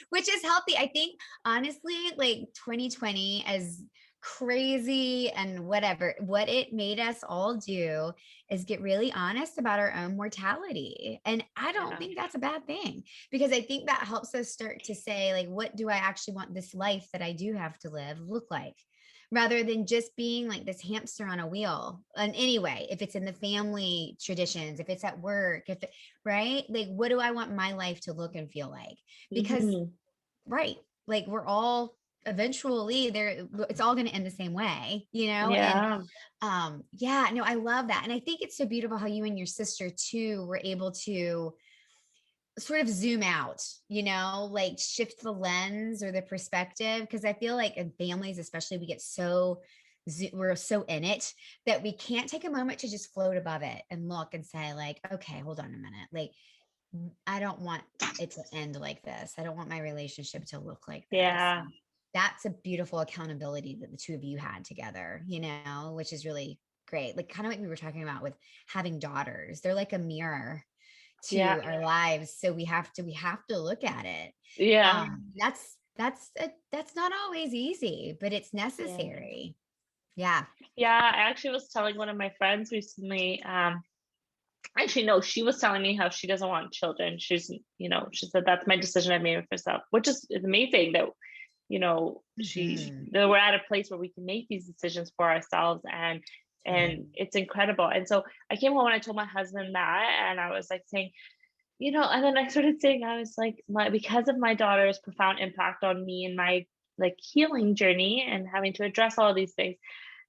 which is healthy. I think honestly, like 2020, as crazy and whatever, what it made us all do is get really honest about our own mortality. And I don't Yeah. think that's a bad thing, because I think that helps us start to say, like, what do I actually want this life that I do have to live look like? Rather than just being like this hamster on a wheel. And anyway, if it's in the family traditions, if it's at work, right? Like, what do I want my life to look and feel like? Because, Mhm. right, like we're all eventually there, it's all going to end the same way, And Yeah. yeah, no, I love that. And I think it's so beautiful how you and your sister too were able to sort of zoom out, like shift the lens or the perspective. Because I feel like in families, especially, we get we're so in it that we can't take a moment to just float above it and look and say, like, okay, hold on a minute. Like, I don't want it to end like this. I don't want my relationship to look like this. Yeah. And that's a beautiful accountability that the two of you had together, which is really great. Like kind of like we were talking about with having daughters. They're like a mirror Yeah. to our lives. So we have to look at it. Yeah. That's not always easy, but it's Yeah. necessary. Yeah. Yeah. I actually was telling one of my friends recently, actually no, she was telling me how she doesn't want children. She said that's my decision I made with myself, which is amazing that, Mhm. that we're at a place where we can make these decisions for ourselves, and Totally. it's incredible. And so I came home and I told my husband that, and I was like saying, and then I started saying, I was like, because of my daughter's profound impact on me and my like healing journey and having to address all these things,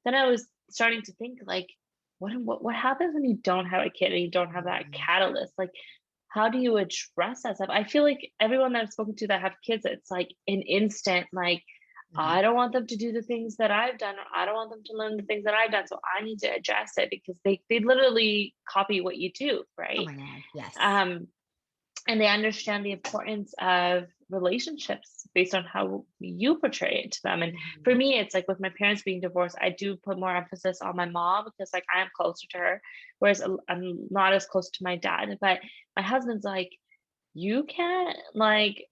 then I was starting to think like, what happens when you don't have a kid and you don't have that Mhm. catalyst? Like, how do you address that stuff? I feel like everyone that I've spoken to that have kids, it's like an instant, like, Mhm. I don't want them to do the things that I've done, or I don't want them to learn the things that I've done. So I need to address it because they literally copy what you do, Oh right? my God. Yes. Um, and they understand the importance of relationships based on how you portray it to them. And for Mhm. me, it's like with my parents being divorced, I do put more emphasis on my mom because like I am closer to her, whereas I'm not as close to my dad. But my husband's like, you can't like,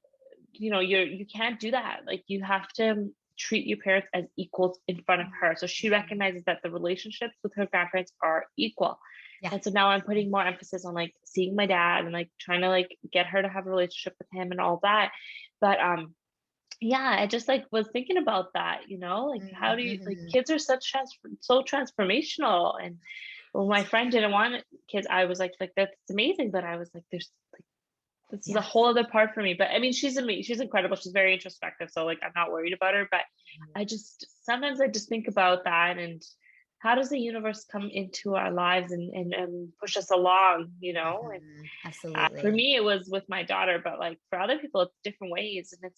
you can't do that. Like you have to treat your parents as equals in front of her. So she Mhm. recognizes that the relationships with her grandparents are equal. Yeah. And so now I'm putting more emphasis on like seeing my dad and like trying to like get her to have a relationship with him and all that. But yeah, I just like was thinking about that, like how do you like Mhm. kids are so transformational. And when my friend didn't want kids, I was like that's amazing, but I was like there's like this is a Yeah. whole other part for me. But I mean, she's incredible. She's very introspective. So like I'm not worried about her. But I just sometimes I just think about that and how does the universe come into our lives and push us along, And Mhm. for Absolutely. me, it was with my daughter, but like for other people, it's different ways. And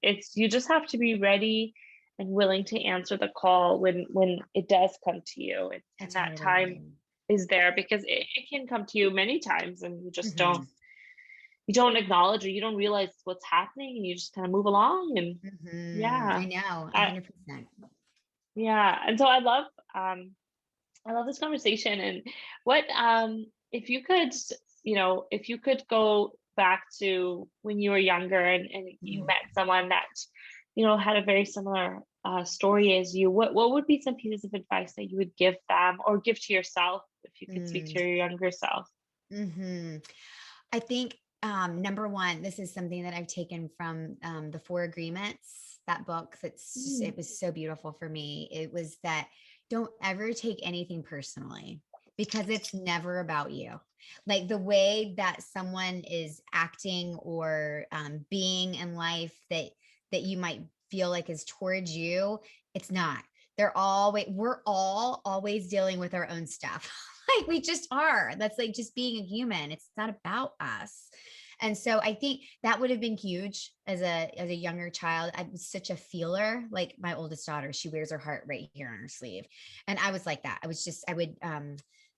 it's you just have to be ready and willing to answer the call when it does come to you. I And that totally time agree. is there because it can come to you many times and you just don't Mhm. you don't acknowledge or you don't realize what's happening and you just kind of move along and Mhm. yeah. I know, I 100%. yeah. And so I love this conversation. And what if you could, if you could go back to when you were younger and you Mhm. met someone that, had a very similar story as you, what would be some pieces of advice that you would give them or give to yourself if you could speak Mm. to your younger self? Mhm. I think number one, this is something that I've taken from the Four Agreements, that book. It Mm, was so beautiful for me. It was that don't ever take anything personally, because it's never about you. Like the way that someone is acting or being in life that you might feel like is towards you, it's not. We're all always dealing with our own stuff. Like we just are. That's like just being a human. It's not about us. And so I think that would have been huge as a younger child. I was such a feeler. Like my oldest daughter, she wears her heart right here on her sleeve. And I was like that. I would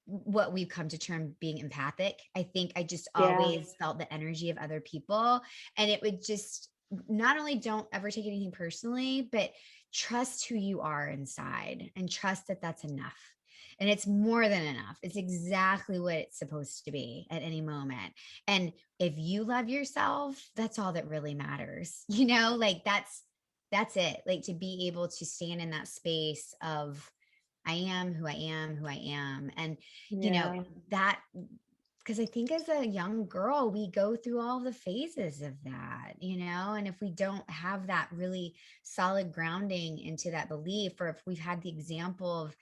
what we've come to term being empathic. I think I just Yeah. always felt the energy of other people. And it would just not only don't ever take anything personally, but trust who you are inside and trust that that's enough. And it's more than enough. It's exactly what it's supposed to be at any moment. And if you love yourself, that's all that really matters. Like that's it. Like to be able to stand in that space of I am who I am, who I am. And Yeah. that because I think as a young girl, we go through all the phases of that, and if we don't have that really solid grounding into that belief, or if we've had the example of,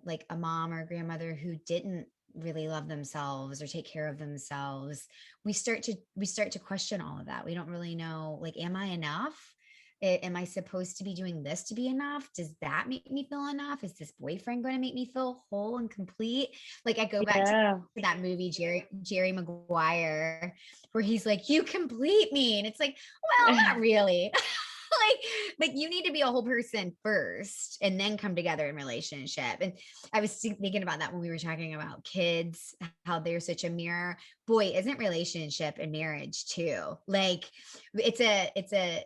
like a mom or a grandmother who didn't really love themselves or take care of themselves, we start to question all of that. We don't really know, like, am I enough? Am I supposed to be doing this to be enough? Does that make me feel enough? Is this boyfriend going to make me feel whole and complete? Like I go back to Yeah. that movie, Jerry Maguire, where he's like, you complete me. And it's like, well, not really. Like you need to be a whole person first and then come together in relationship. And I was thinking about that when we were talking about kids, how they're such a mirror. Boy, isn't relationship and marriage too? Like it's a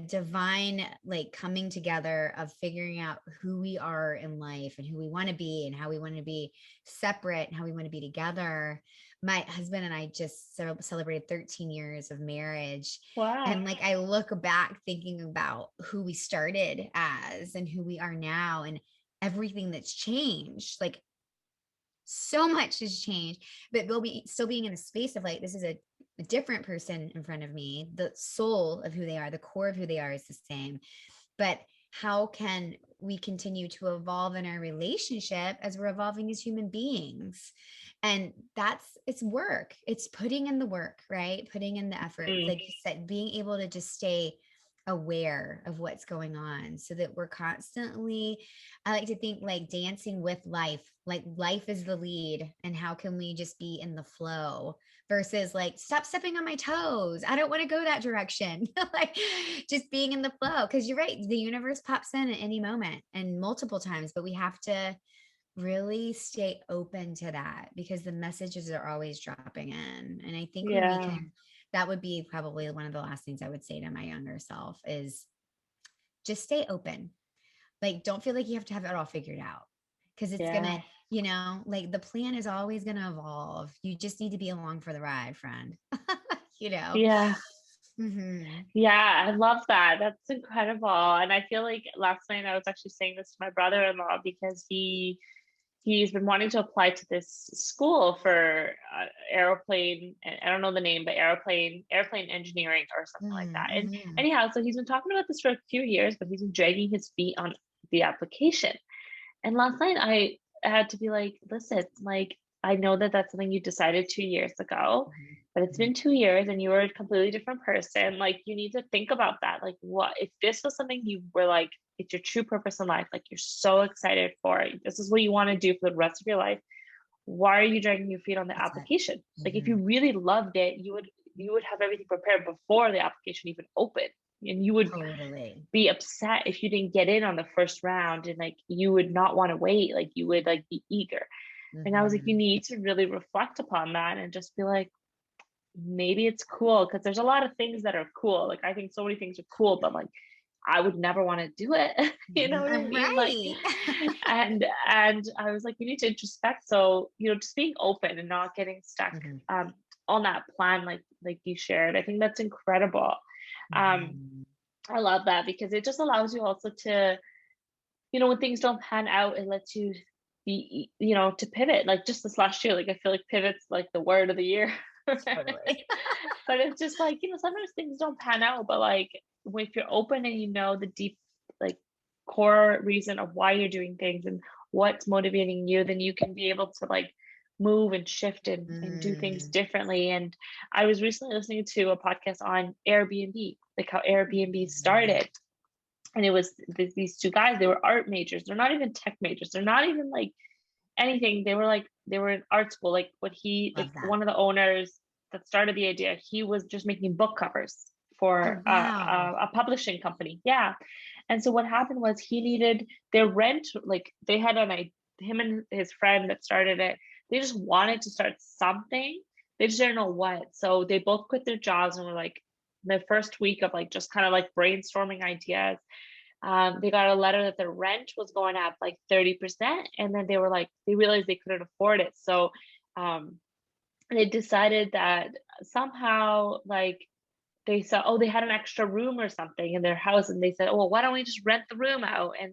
divine, like, coming together of figuring out who we are in life and who we want to be and how we want to be separate and how we want to be together. My husband and I just celebrated 13 years of marriage. Wow. And like, I look back thinking about who we started as and who we are now and everything that's changed. Like, so much has changed, but we'll be still being in a space of like, this is a different person in front of me. The soul of who they are, the core of who they are is the same. But how can we continue to evolve in our relationship as we're evolving as human beings? And it's work. It's putting in the work, right? Putting in the effort. Mm. Like you said, being able to just stay aware of what's going on so that we're constantly, I like to think, like dancing with life, like life is the lead. And how can we just be in the flow versus like, stop stepping on my toes, I don't want to go that direction. Like just being in the flow. Cause you're right. The universe pops in at any moment and multiple times, but we have to really stay open to that because the messages are always dropping in. And I think when we Yeah. can, that would be probably one of the last things I would say to my younger self is just stay open. Like, don't feel like you have to have it all figured out because it's going Yeah. to, like the plan is always going to evolve. You just need to be along for the ride, friend. you know? Yeah. Mm-hmm. Yeah, I love that. That's incredible. And I feel like last night I was actually saying this to my brother-in-law because he's been wanting to apply to this school for airplane, and I don't know the name, but airplane engineering or something like that. And Mm-hmm. anyhow, so he's been talking about this for a few years, but he's been dragging his feet on the application. And last night I had to be like, listen, like, I know that that's something you decided 2 years ago, but it's Mm-hmm. been 2 years and you were a completely different person. Like, you need to think about that. Like, what if this was something you were like, it's your true purpose in life? Like, you're so excited for it. This is what you want to do for the rest of your life. Why are you dragging your feet on the That's it. application? Like, if Mm-hmm. you really loved it, you would have everything prepared before the application even opened. And you would Totally. be upset if you didn't get in on the first round, and like you would not want to wait, like you would like be eager. And I was like, you Mm-hmm. need to really reflect upon that and just be like, maybe it's cool, because there's a lot of things that are cool. Like, I think so many things are cool, but like I would never want to do it. You know what I mean? Like, Right. and I was like, you need to introspect. So, just being open and not getting stuck Mm-hmm. on that plan, like you shared. I think that's incredible. Um, Mm-hmm. I love that because it just allows you also to, when things don't pan out, it lets you be, to pivot. Like just this last year, like I feel like pivot's like the word of the year. Totally. But it's just like, sometimes things don't pan out, but like if you're open and the deep, like, core reason of why you're doing things and what's motivating you, then you can be able to like move and shift and do things Mm. differently. And I was recently listening to a podcast on Airbnb, like how Airbnb Mhm. started. And it was these two guys, they were art majors. They're not even tech majors. They're not even like anything. They were in art school. Like Love that. one of the owners that started the idea, he was just making book covers Oh, for wow. a publishing company. Yeah. And so what happened was he needed their rent, like they had him and his friend that started it, they just wanted to start something. They just didn't know what. So they both quit their jobs and were like, the first week of like just kind of like brainstorming ideas, they got a letter that their rent was going up like 30%. And then they were like, they realized they couldn't afford it. So um, they decided that somehow like they saw, oh, they had an extra room or something in their house. And they said, oh, well, why don't we just rent the room out? And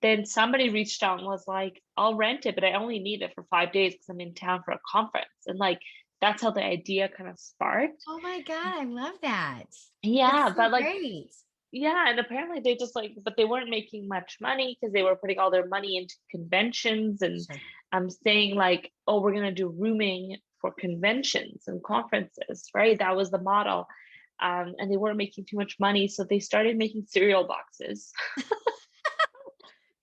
then somebody reached out and was like, I'll rent it, but I only need it for 5 days because I'm in town for a conference. And like, that's how the idea kind of sparked. Oh my God, I love that. That's Yeah. so But like, great. yeah, and apparently they just like, but they weren't making much money because they were putting all their money into conventions and Sure. saying like, oh, we're gonna do rooming for conventions and conferences, right? That was the model. And they weren't making too much money, so they started making cereal boxes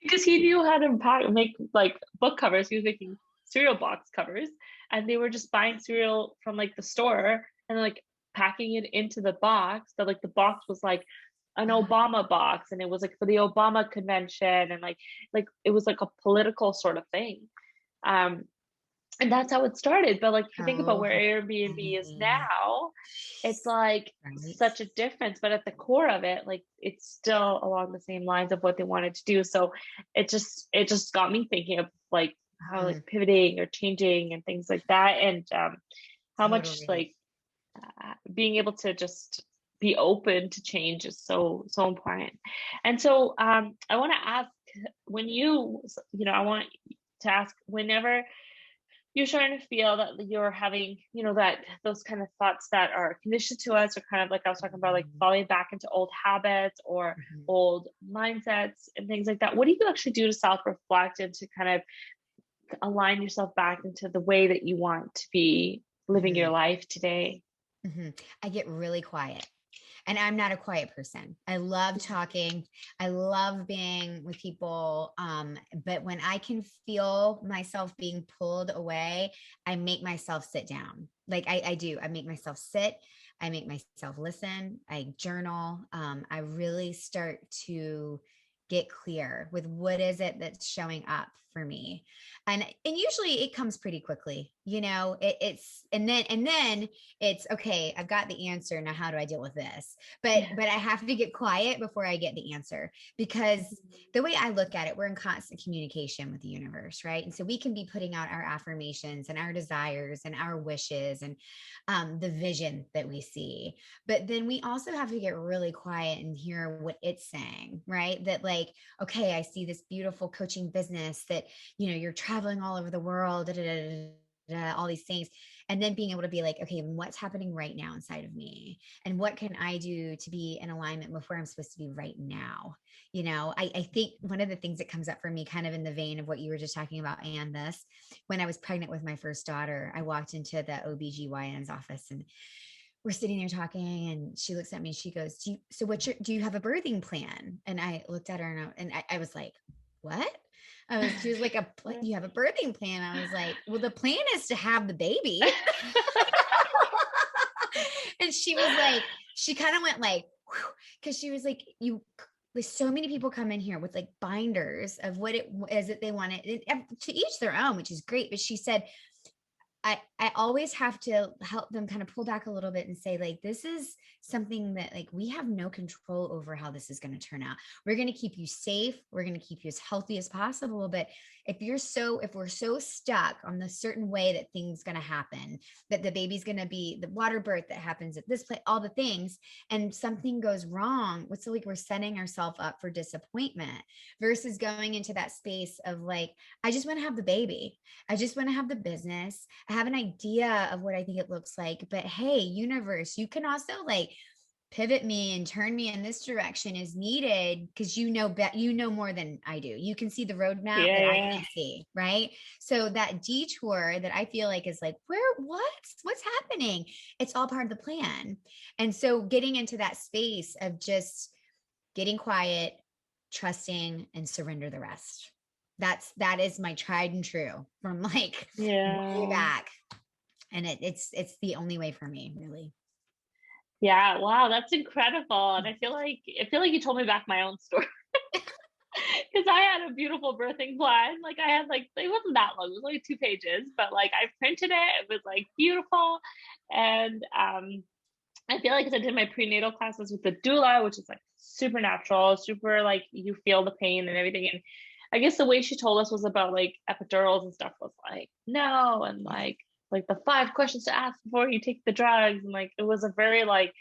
because he knew how to make like book covers. He was making cereal box covers, and they were just buying cereal from like the store and like packing it into the box. But like the box was like an Obama box, and it was like for the Obama convention, and like it was like a political sort of thing. Um, and that's how it started. But like if you think about Oh, where Airbnb is honey. now, it's like Right. such a difference. But at the core of it, like it's still along the same lines of what they wanted to do. So it just got me thinking of like how like Mhm. pivoting or changing and things like that, and how much Totally. like being able to just be open to change is so important. And so I want to ask, when I want to ask, whenever you're starting to feel that you're having, that those kind of thoughts that are conditioned to us, or kind of like I was talking about, like Mhm. falling back into old habits or Mhm. old mindsets and things like that. What do you actually do to self-reflect and to kind of align yourself back into the way that you want to be living your Mhm. life today? I get really quiet. And I'm not a quiet person. I love talking. I love being with people. But when I can feel myself being pulled away, I make myself sit down. Like I do. I make myself sit. I make myself listen. I journal. I really start to get clear with what is it that's showing up for me. And usually it comes pretty quickly. It's and then it's okay, I've got the answer. Now how do I deal with this? But I have to get quiet before I get the answer, because the way I look at it, we're in constant communication with the universe, right? And so we can be putting out our affirmations and our desires and our wishes and the vision that we see. But then we also have to get really quiet and hear what it's saying, right? That like, okay, I see this beautiful coaching business that, you're traveling all over the world, da, da, da, da, da, all these things. And then being able to be like, okay, what's happening right now inside of me? And what can I do to be in alignment with where I'm supposed to be right now? I think one of the things that comes up for me, kind of in the vein of what you were just talking about, and this, when I was pregnant with my first daughter, I walked into the OBGYN's office and we're sitting there talking, and she looks at me and she goes, do you have a birthing plan? And I looked at her and I was like, what? She was like, you have a birthing plan. I was like, well, the plan is to have the baby. And she was like, she kind of went like, because she was like, there's so many people come in here with like binders of what it is that they want it, to each their own, which is great. But she said, I always have to help them kind of pull back a little bit and say, like, this is something that like we have no control over how this is going to turn out. We're going to keep you safe. We're going to keep you as healthy as possible. But if we're so stuck on the certain way that things going to happen, that the baby's going to be the water birth that happens at this place, all the things, and something goes wrong, what's like we're setting ourselves up for disappointment versus going into that space of like, I just want to have the baby. I just want to have the business. I have an idea of what I think it looks like, but hey, universe, you can also like pivot me and turn me in this direction as needed, because you know more than I do. You can see the roadmap Yeah, that I yeah. can't see, right? So that detour that I feel like is like, what's happening? It's all part of the plan. And so getting into that space of just getting quiet, trusting, and surrender the rest. That is my tried and true from like way Yeah. back. And it's the only way for me, really. Yeah, wow, that's incredible. And I feel like you told me back my own story. Because I had a beautiful birthing plan. Like I had like it wasn't that long, it was only 2 pages, but like I printed it. It was like beautiful. And I feel like because I did my prenatal classes with the doula, which is like super natural, super like you feel the pain and everything. And I guess the way she told us was about like epidurals and stuff was like no, and like the 5 questions to ask before you take the drugs, and like it was a very like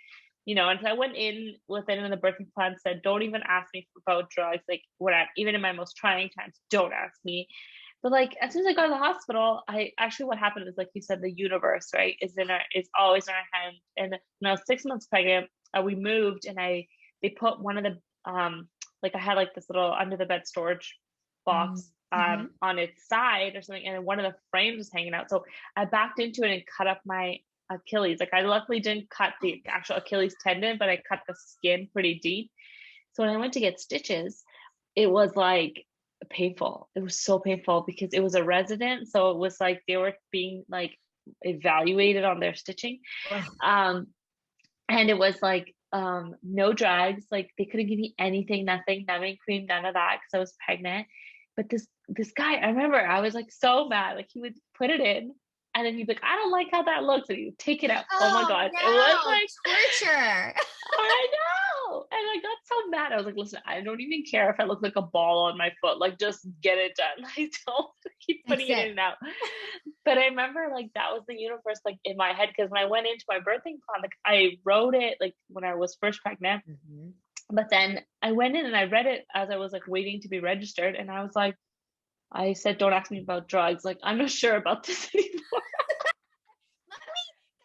and so I went in with it, and the birthing plan said, don't even ask me about drugs. Like when even in my most trying times, don't ask me. But like as soon as I got to the hospital, I actually what happened is like you said, the universe, right, is always in our hand. And when I was 6 months pregnant, we moved, and they put one of the like I had like this little under the bed storage box Mm-hmm. on its side or something, and one of the frames was hanging out. So I backed into it and cut up my Achilles. Like I luckily didn't cut the actual Achilles tendon, but I cut the skin pretty deep. So when I went to get stitches, it was like painful. It was so painful because it was a resident. So it was like they were being like evaluated on their stitching. Um, and it was like no drugs. Like they couldn't give me anything, nothing, numbing cream, none of that because I was pregnant. But this guy, I remember I was like so mad. Like he would put it in and then he'd be like, I don't like how that looks. And he would take it out. Oh my Oh God. It was no, like torture. I know. And I got so mad. I was like, listen, I don't even care if I look like a ball on my foot. Like, just get it done. Like, don't keep That's putting it it. in and out. But I remember, like, that was the universe, like, in my head. Because when I went into my birthing plan, like, I wrote it, like, when I was first pregnant. Mm-hmm. But then I went in and I read it as I was, like, waiting to be registered. And I was like, I said, don't ask me about drugs. Like, I'm not sure about this anymore.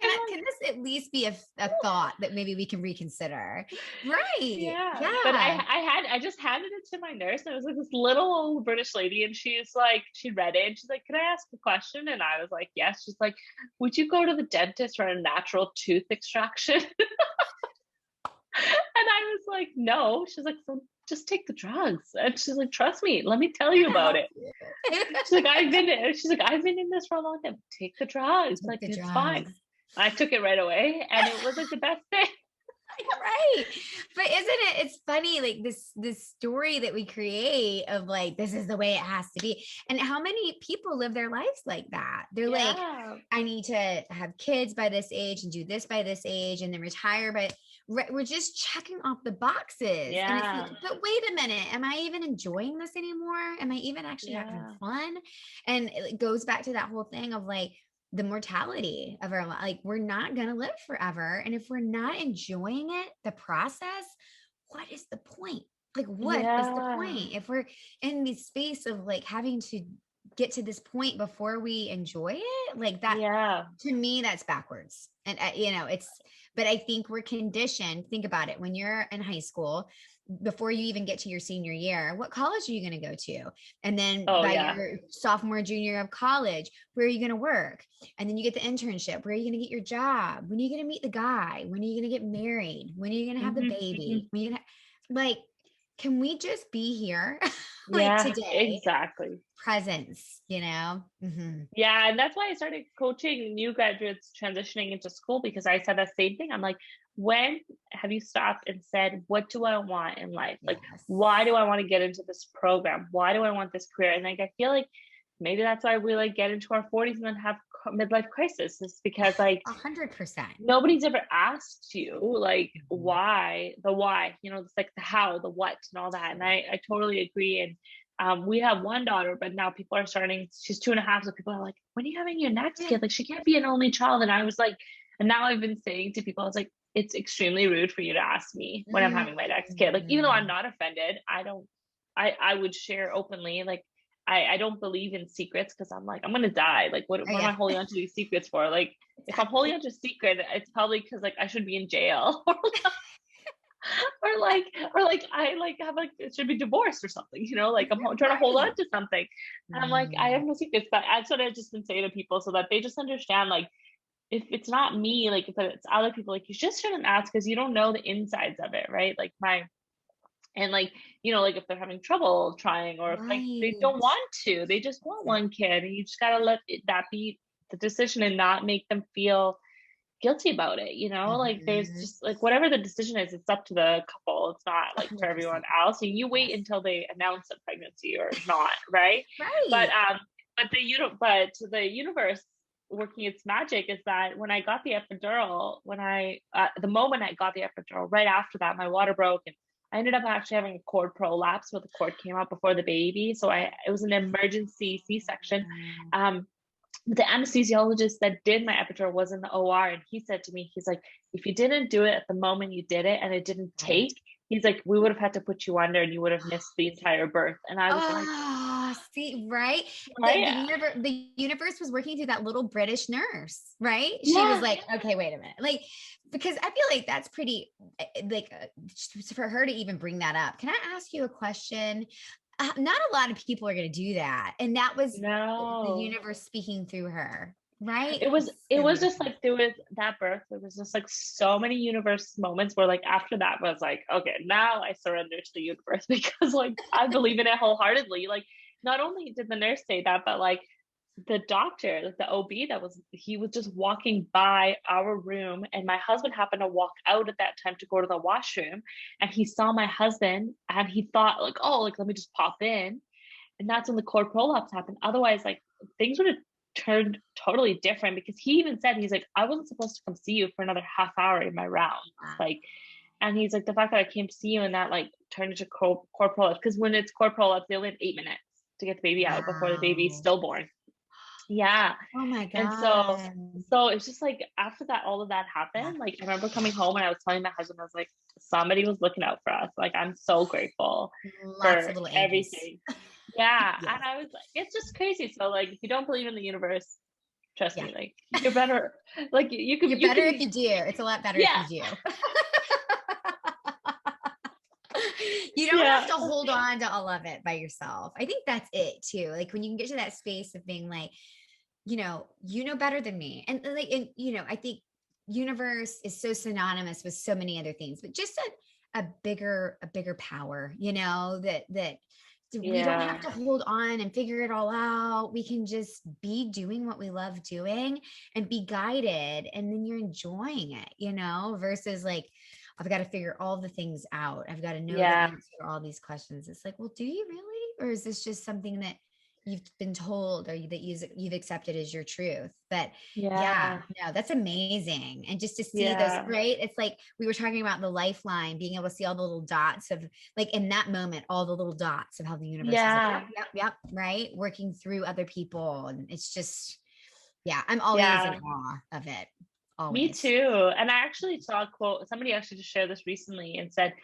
Can this at least be a thought that maybe we can reconsider? Right. Yeah, but Yeah. I just handed it to my nurse, and it was like this little old British lady, and she's like, she read it, and she's like, can I ask a question? And I was like, yes. She's like, would you go to the dentist for a natural tooth extraction? And I was like, no. She's like, so just take the drugs. And she's like, trust me, let me tell you about it. She's like, I've been in this for a long time. Take the drugs. Take Like, the it's fine. drugs. I took it right away, and it was like the best thing. Right. But isn't it's funny, like this story that we create of like, this is the way it has to be. And how many people live their lives like that? They're like, Yeah. I need to have kids by this age and do this by this age and then retire. But we're just checking off the boxes. And it's Yeah. like, but wait a minute, am I even enjoying this anymore? Am I even actually having fun? And it goes back to that whole thing of like, the mortality of our life. Like we're not going to live forever. And if we're not enjoying it, the process, what is the point? Like, what is the Yeah. point? If we're in the space of like having to get to this point before we enjoy it, like that, Yeah. to me, that's backwards. And, but I think we're conditioned. Think about it. When you're in high school, before you even get to your senior year, what college are you going to go to? And then by your sophomore, junior of college, where are you going to work? And then you get the internship. Where are you going to get your job? When are you going to meet the guy? When are you going to get married? When are you going to have the baby? When are you going to like, can we just be here like today? Exactly. Presence, Mm-hmm. Yeah. And that's why I started coaching new graduates transitioning into school, because I said the same thing. I'm like, when have you stopped and said, what do I want in life? Like, why do I want to get into this program? Why do I want this career? And like, I feel like maybe that's why we like get into our 40s and then have midlife crisis, is because like 100%. nobody's ever asked you like why, it's like the how, the what, and all that. And I totally agree. And we have one daughter, but now people are starting, she's 2.5. So people are like, when are you having your next kid? Like, she can't be an only child. And I was like, and now I've been saying to people, I was like, it's extremely rude for you to ask me when I'm having my next kid. Like, even though I'm not offended, I would share openly. Like, I don't believe in secrets, because I'm like, I'm gonna die. Like, what am I holding on to these secrets for? Like, if I'm holding on to a secret, it's probably because like I should be in jail, or like I like have like it should be divorced or something. Like I'm trying to hold on to something. And I'm like, I have no secrets. But that's what I've just been saying to people, so that they just understand, like, if it's not me, like if it's other people, like you just shouldn't ask, because you don't know the insides of it, right? Like like if they're having trouble trying, or if like they don't want to, they just want one kid, and you just gotta let that be the decision and not make them feel guilty about it, like there's Mhm. just like whatever the decision is, it's up to the couple. It's not like for everyone 100%. else. You wait Yes. until they announce a pregnancy or not, right? But Right. the universe working its magic is that when I got the epidural, the moment I got the epidural, right after that, my water broke and I ended up actually having a cord prolapse where the cord came out before the baby. So it was an emergency C-section. Oh. Um, the anesthesiologist that did my epidural was in the OR, and he said to me, he's like, if you didn't do it at the moment you did it and it didn't Right. take, he's like, we would have had to put you under and you would have missed the entire birth. And I was like, Oh, see, right? right? The universe was working through that little British nurse, right? She was Yeah. like, okay, wait a minute. Like, because I feel like that's pretty, for her to even bring that up. Can I ask you a question? Not a lot of people are going to do that. And that was the No. universe speaking through her, right? It was just Beautiful. like there was that birth, there was just like so many universe moments where like after that was like, okay, now I surrender to the universe because like I believe in it wholeheartedly. Like not only did the nurse say that, but like the doctor, like the OB he was just walking by our room and my husband happened to walk out at that time to go to the washroom and he saw my husband and he thought like, oh, like let me just pop in. And that's when the cord prolapse happened. Otherwise, like things would have turned totally different because he even said, he's like, I wasn't supposed to come see you for another half hour in my rounds. Like, and he's like, the fact that I came to see you and that like turned into cord prolapse, because when it's cord prolapse, they only have 8 minutes to get the baby out before the baby's Wow. stillborn. Yeah. Oh my And so God. it's just like after that, all of that Yeah. happened. Like I remember coming home and I was telling my husband, I was like, somebody was looking out for us. Like I'm so grateful Lots for of little angels. everything. Yeah. Yes. And I was like, it's just crazy. So like if you don't believe in the universe, trust Yeah. me, like you're better. Like You're you better can if you do. It's a lot better if yeah. you do. You don't have Yeah. to hold on to all of it by yourself. I think that's it too. Like when you can get to that space of being like, better than me. And like, I think universe is so synonymous with so many other things, but just a bigger power, that we don't have Yeah. to hold on and figure it all out. We can just be doing what we love doing and be guided. And then you're enjoying it, versus like, I've got to figure all the things out. I've got to know the Yeah. answer to all these questions. It's like, well, do you really? Or is this just something that you've been told or that you've accepted as your truth? But yeah, Yeah. no, that's amazing. And just to see those, Yeah. right? It's like we were talking about the lifeline, being able to see all the little dots of like in that moment, all the little dots of how the universe is like, Yeah. yep, right? Working through other people. And it's just, yeah, I'm always in Yeah. awe of it. Me Always. too. And I actually saw a quote, somebody actually just shared this recently and said,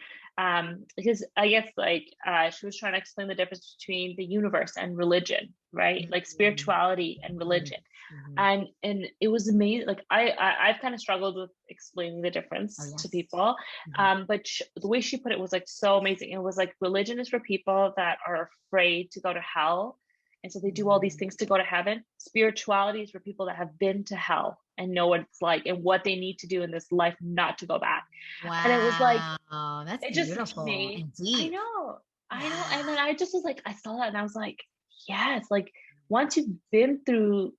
because I guess like she was trying to explain the difference between the universe and religion, right? Like Mhm. spirituality and Mhm. religion. Mhm. And it was amazing. Like I've kind of struggled with explaining the Oh, difference to yes. people. Mhm. But the way she put it was like so amazing. It was like religion is for people that are afraid to go to hell. And so they do all these Mhm. things to go to heaven. Spirituality is for people that have been to hell and know what it's like and what they need to do in this life not to go back. And it was like, Wow, that's it just hit beautiful me. and deep. I know. Yeah. And then I just was like, I saw that and I was like, yes, like once you've been through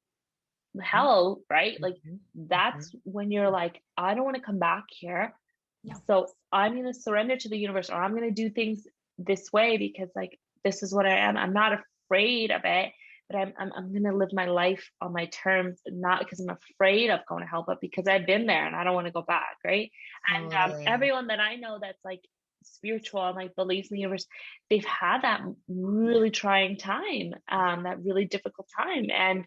Mhm. hell, right? Like Mhm. that's Mhm. when you're like, I don't want to come back here. No. So I'm going to surrender to the universe or I'm going to do things this way because like this is what I am. I'm not afraid of it, but I'm going to live my life on my terms, not because I'm afraid of going to hell, but because I've been there and I don't want to go back, right? And Totally. everyone that I know that's like spiritual and like believes in the universe, they've had that really trying time, that really difficult time. And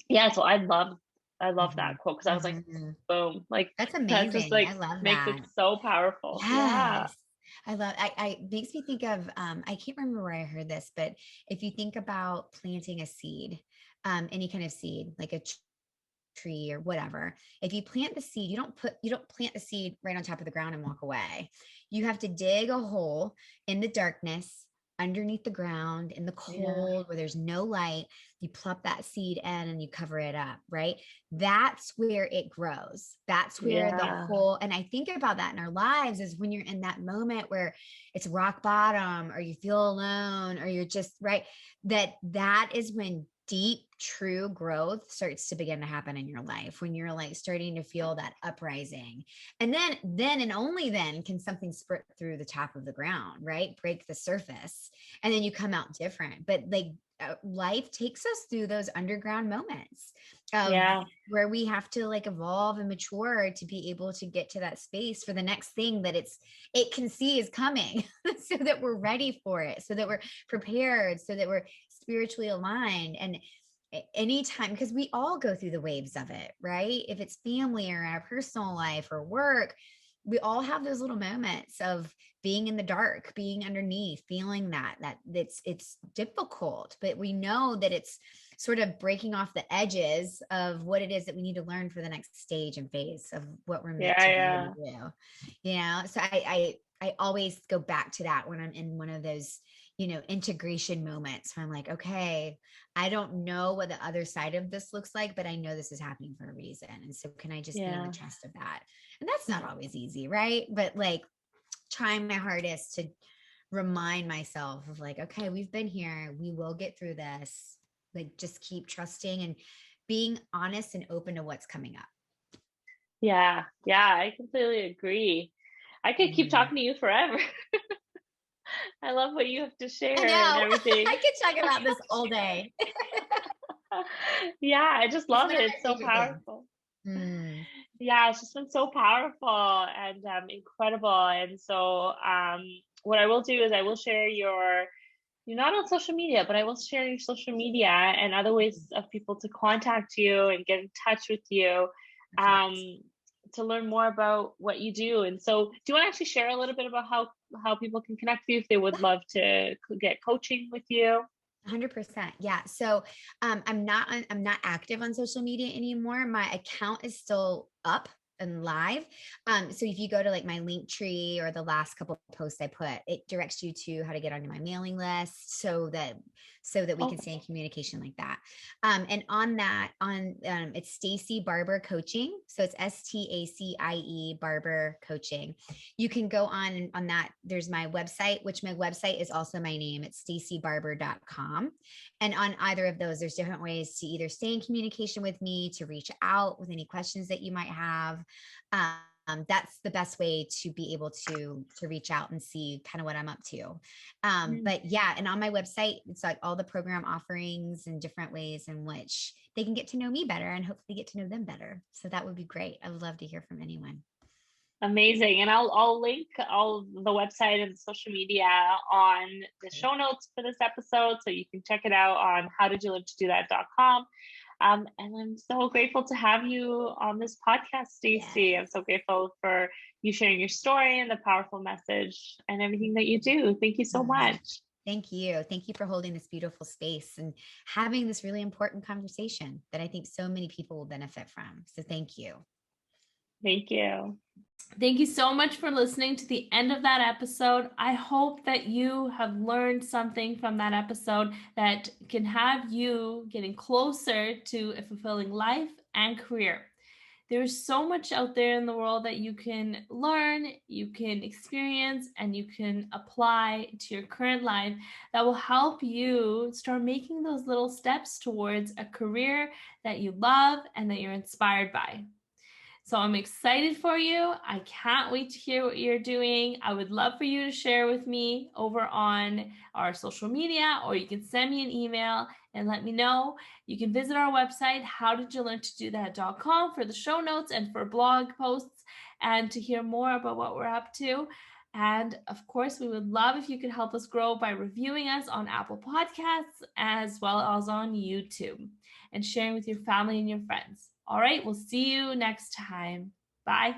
yeah, so I love that Mhm. quote because I was like, Mhm. boom, like That's that just amazing. I like love makes it that. so powerful. Yeah. Yes. I makes me think of I can't remember where I heard this, but if you think about planting a seed, any kind of seed, like a tree or whatever, if you plant the seed, you don't plant the seed right on top of the ground and walk away. You have to dig a hole in the darkness underneath the ground in the Yeah. cold where there's no light. You plop that seed in and you cover it up, right? That's where it grows. That's where the Yeah. whole, and I think about that in our lives is when you're in that moment where it's rock bottom or you feel alone or you're just right, that is when deep, true growth starts to begin to happen in your life, when you're like starting to feel that uprising. And then and only then can something spurt through the top of the ground, right? Break the surface. And then you come out different. But like life takes us through those underground moments of Yeah. where we have to like evolve and mature to be able to get to that space for the next thing that it can see is coming, so that we're ready for it, so that we're prepared, so that we're spiritually aligned. And anytime, because we all go through the waves of it, right? If it's family or our personal life or work, we all have those little moments of being in the dark, being underneath, feeling that it's difficult, but we know that it's sort of breaking off the edges of what it is that we need to learn for the next stage and phase of what we're meant to be Yeah. and do. You know, so I always go back to that when I'm in one of those, integration moments where I'm like, okay, I don't know what the other side of this looks like, but I know this is happening for a reason. And so can I just be in the Yeah. trust of that? And that's not always easy, right? But like trying my hardest to remind myself of like, okay, we've been here, we will get through this. Like just keep trusting and being honest and open to what's coming up. Yeah. Yeah. I completely agree. I could keep Mhm. talking to you forever. I love what you have to I share and know. everything. I could talk about this all day. Yeah, I just It's love one it. of It's my so favorite things. powerful. Mm, Yeah, it's just been so powerful and incredible. And so, what I will do is I will share you're not on social media, but I will share your social media and other ways of people to contact you and get in touch with you, um, perfect. to learn more about what you do. And so, do you want to actually share a little bit about how people can connect with you if they would love to get coaching with you? 100%. Yeah. So I'm not active on social media anymore. My account is still up and live. So if you go to like my link tree or the last couple of posts I put, it directs you to how to get onto my mailing list so that we Oh, can stay in communication like that. And on that, it's Stacie Barber Coaching. So it's Stacie Barber Coaching. You can go on that. There's my website, which my website is also my name. It's staciebarber.com. And on either of those, there's different ways to either stay in communication with me, to reach out with any questions that you might have. That's the best way to be able to reach out and see kind of what I'm up to. mm, But yeah, and on my website, it's like all the program offerings and different ways in which they can get to know me better and hopefully get to know them better. So that would be great. I would love to hear from anyone. amazing. And I'll link all the website and social media on the Great. show notes for this episode, so you can check it out on howdidyoulearntodothat.com. And I'm so grateful to have you on this podcast, Stacie. I'm Yes. so grateful for you sharing your story and the powerful message and everything that you do. Thank you so Uh, much. Thank you. Thank you for holding this beautiful space and having this really important conversation that I think so many people will benefit from. So thank you. Thank you. Thank you so much for listening to the end of that episode. I hope that you have learned something from that episode that can have you getting closer to a fulfilling life and career. There's so much out there in the world that you can learn, you can experience, and you can apply to your current life that will help you start making those little steps towards a career that you love and that you're inspired by. So I'm excited for you. I can't wait to hear what you're doing. I would love for you to share with me over on our social media, or you can send me an email and let me know. You can visit our website, howdidyoulearntodothat.com, for the show notes and for blog posts and to hear more about what we're up to. And of course, we would love if you could help us grow by reviewing us on Apple Podcasts as well as on YouTube and sharing with your family and your friends. All right, we'll see you next time. Bye.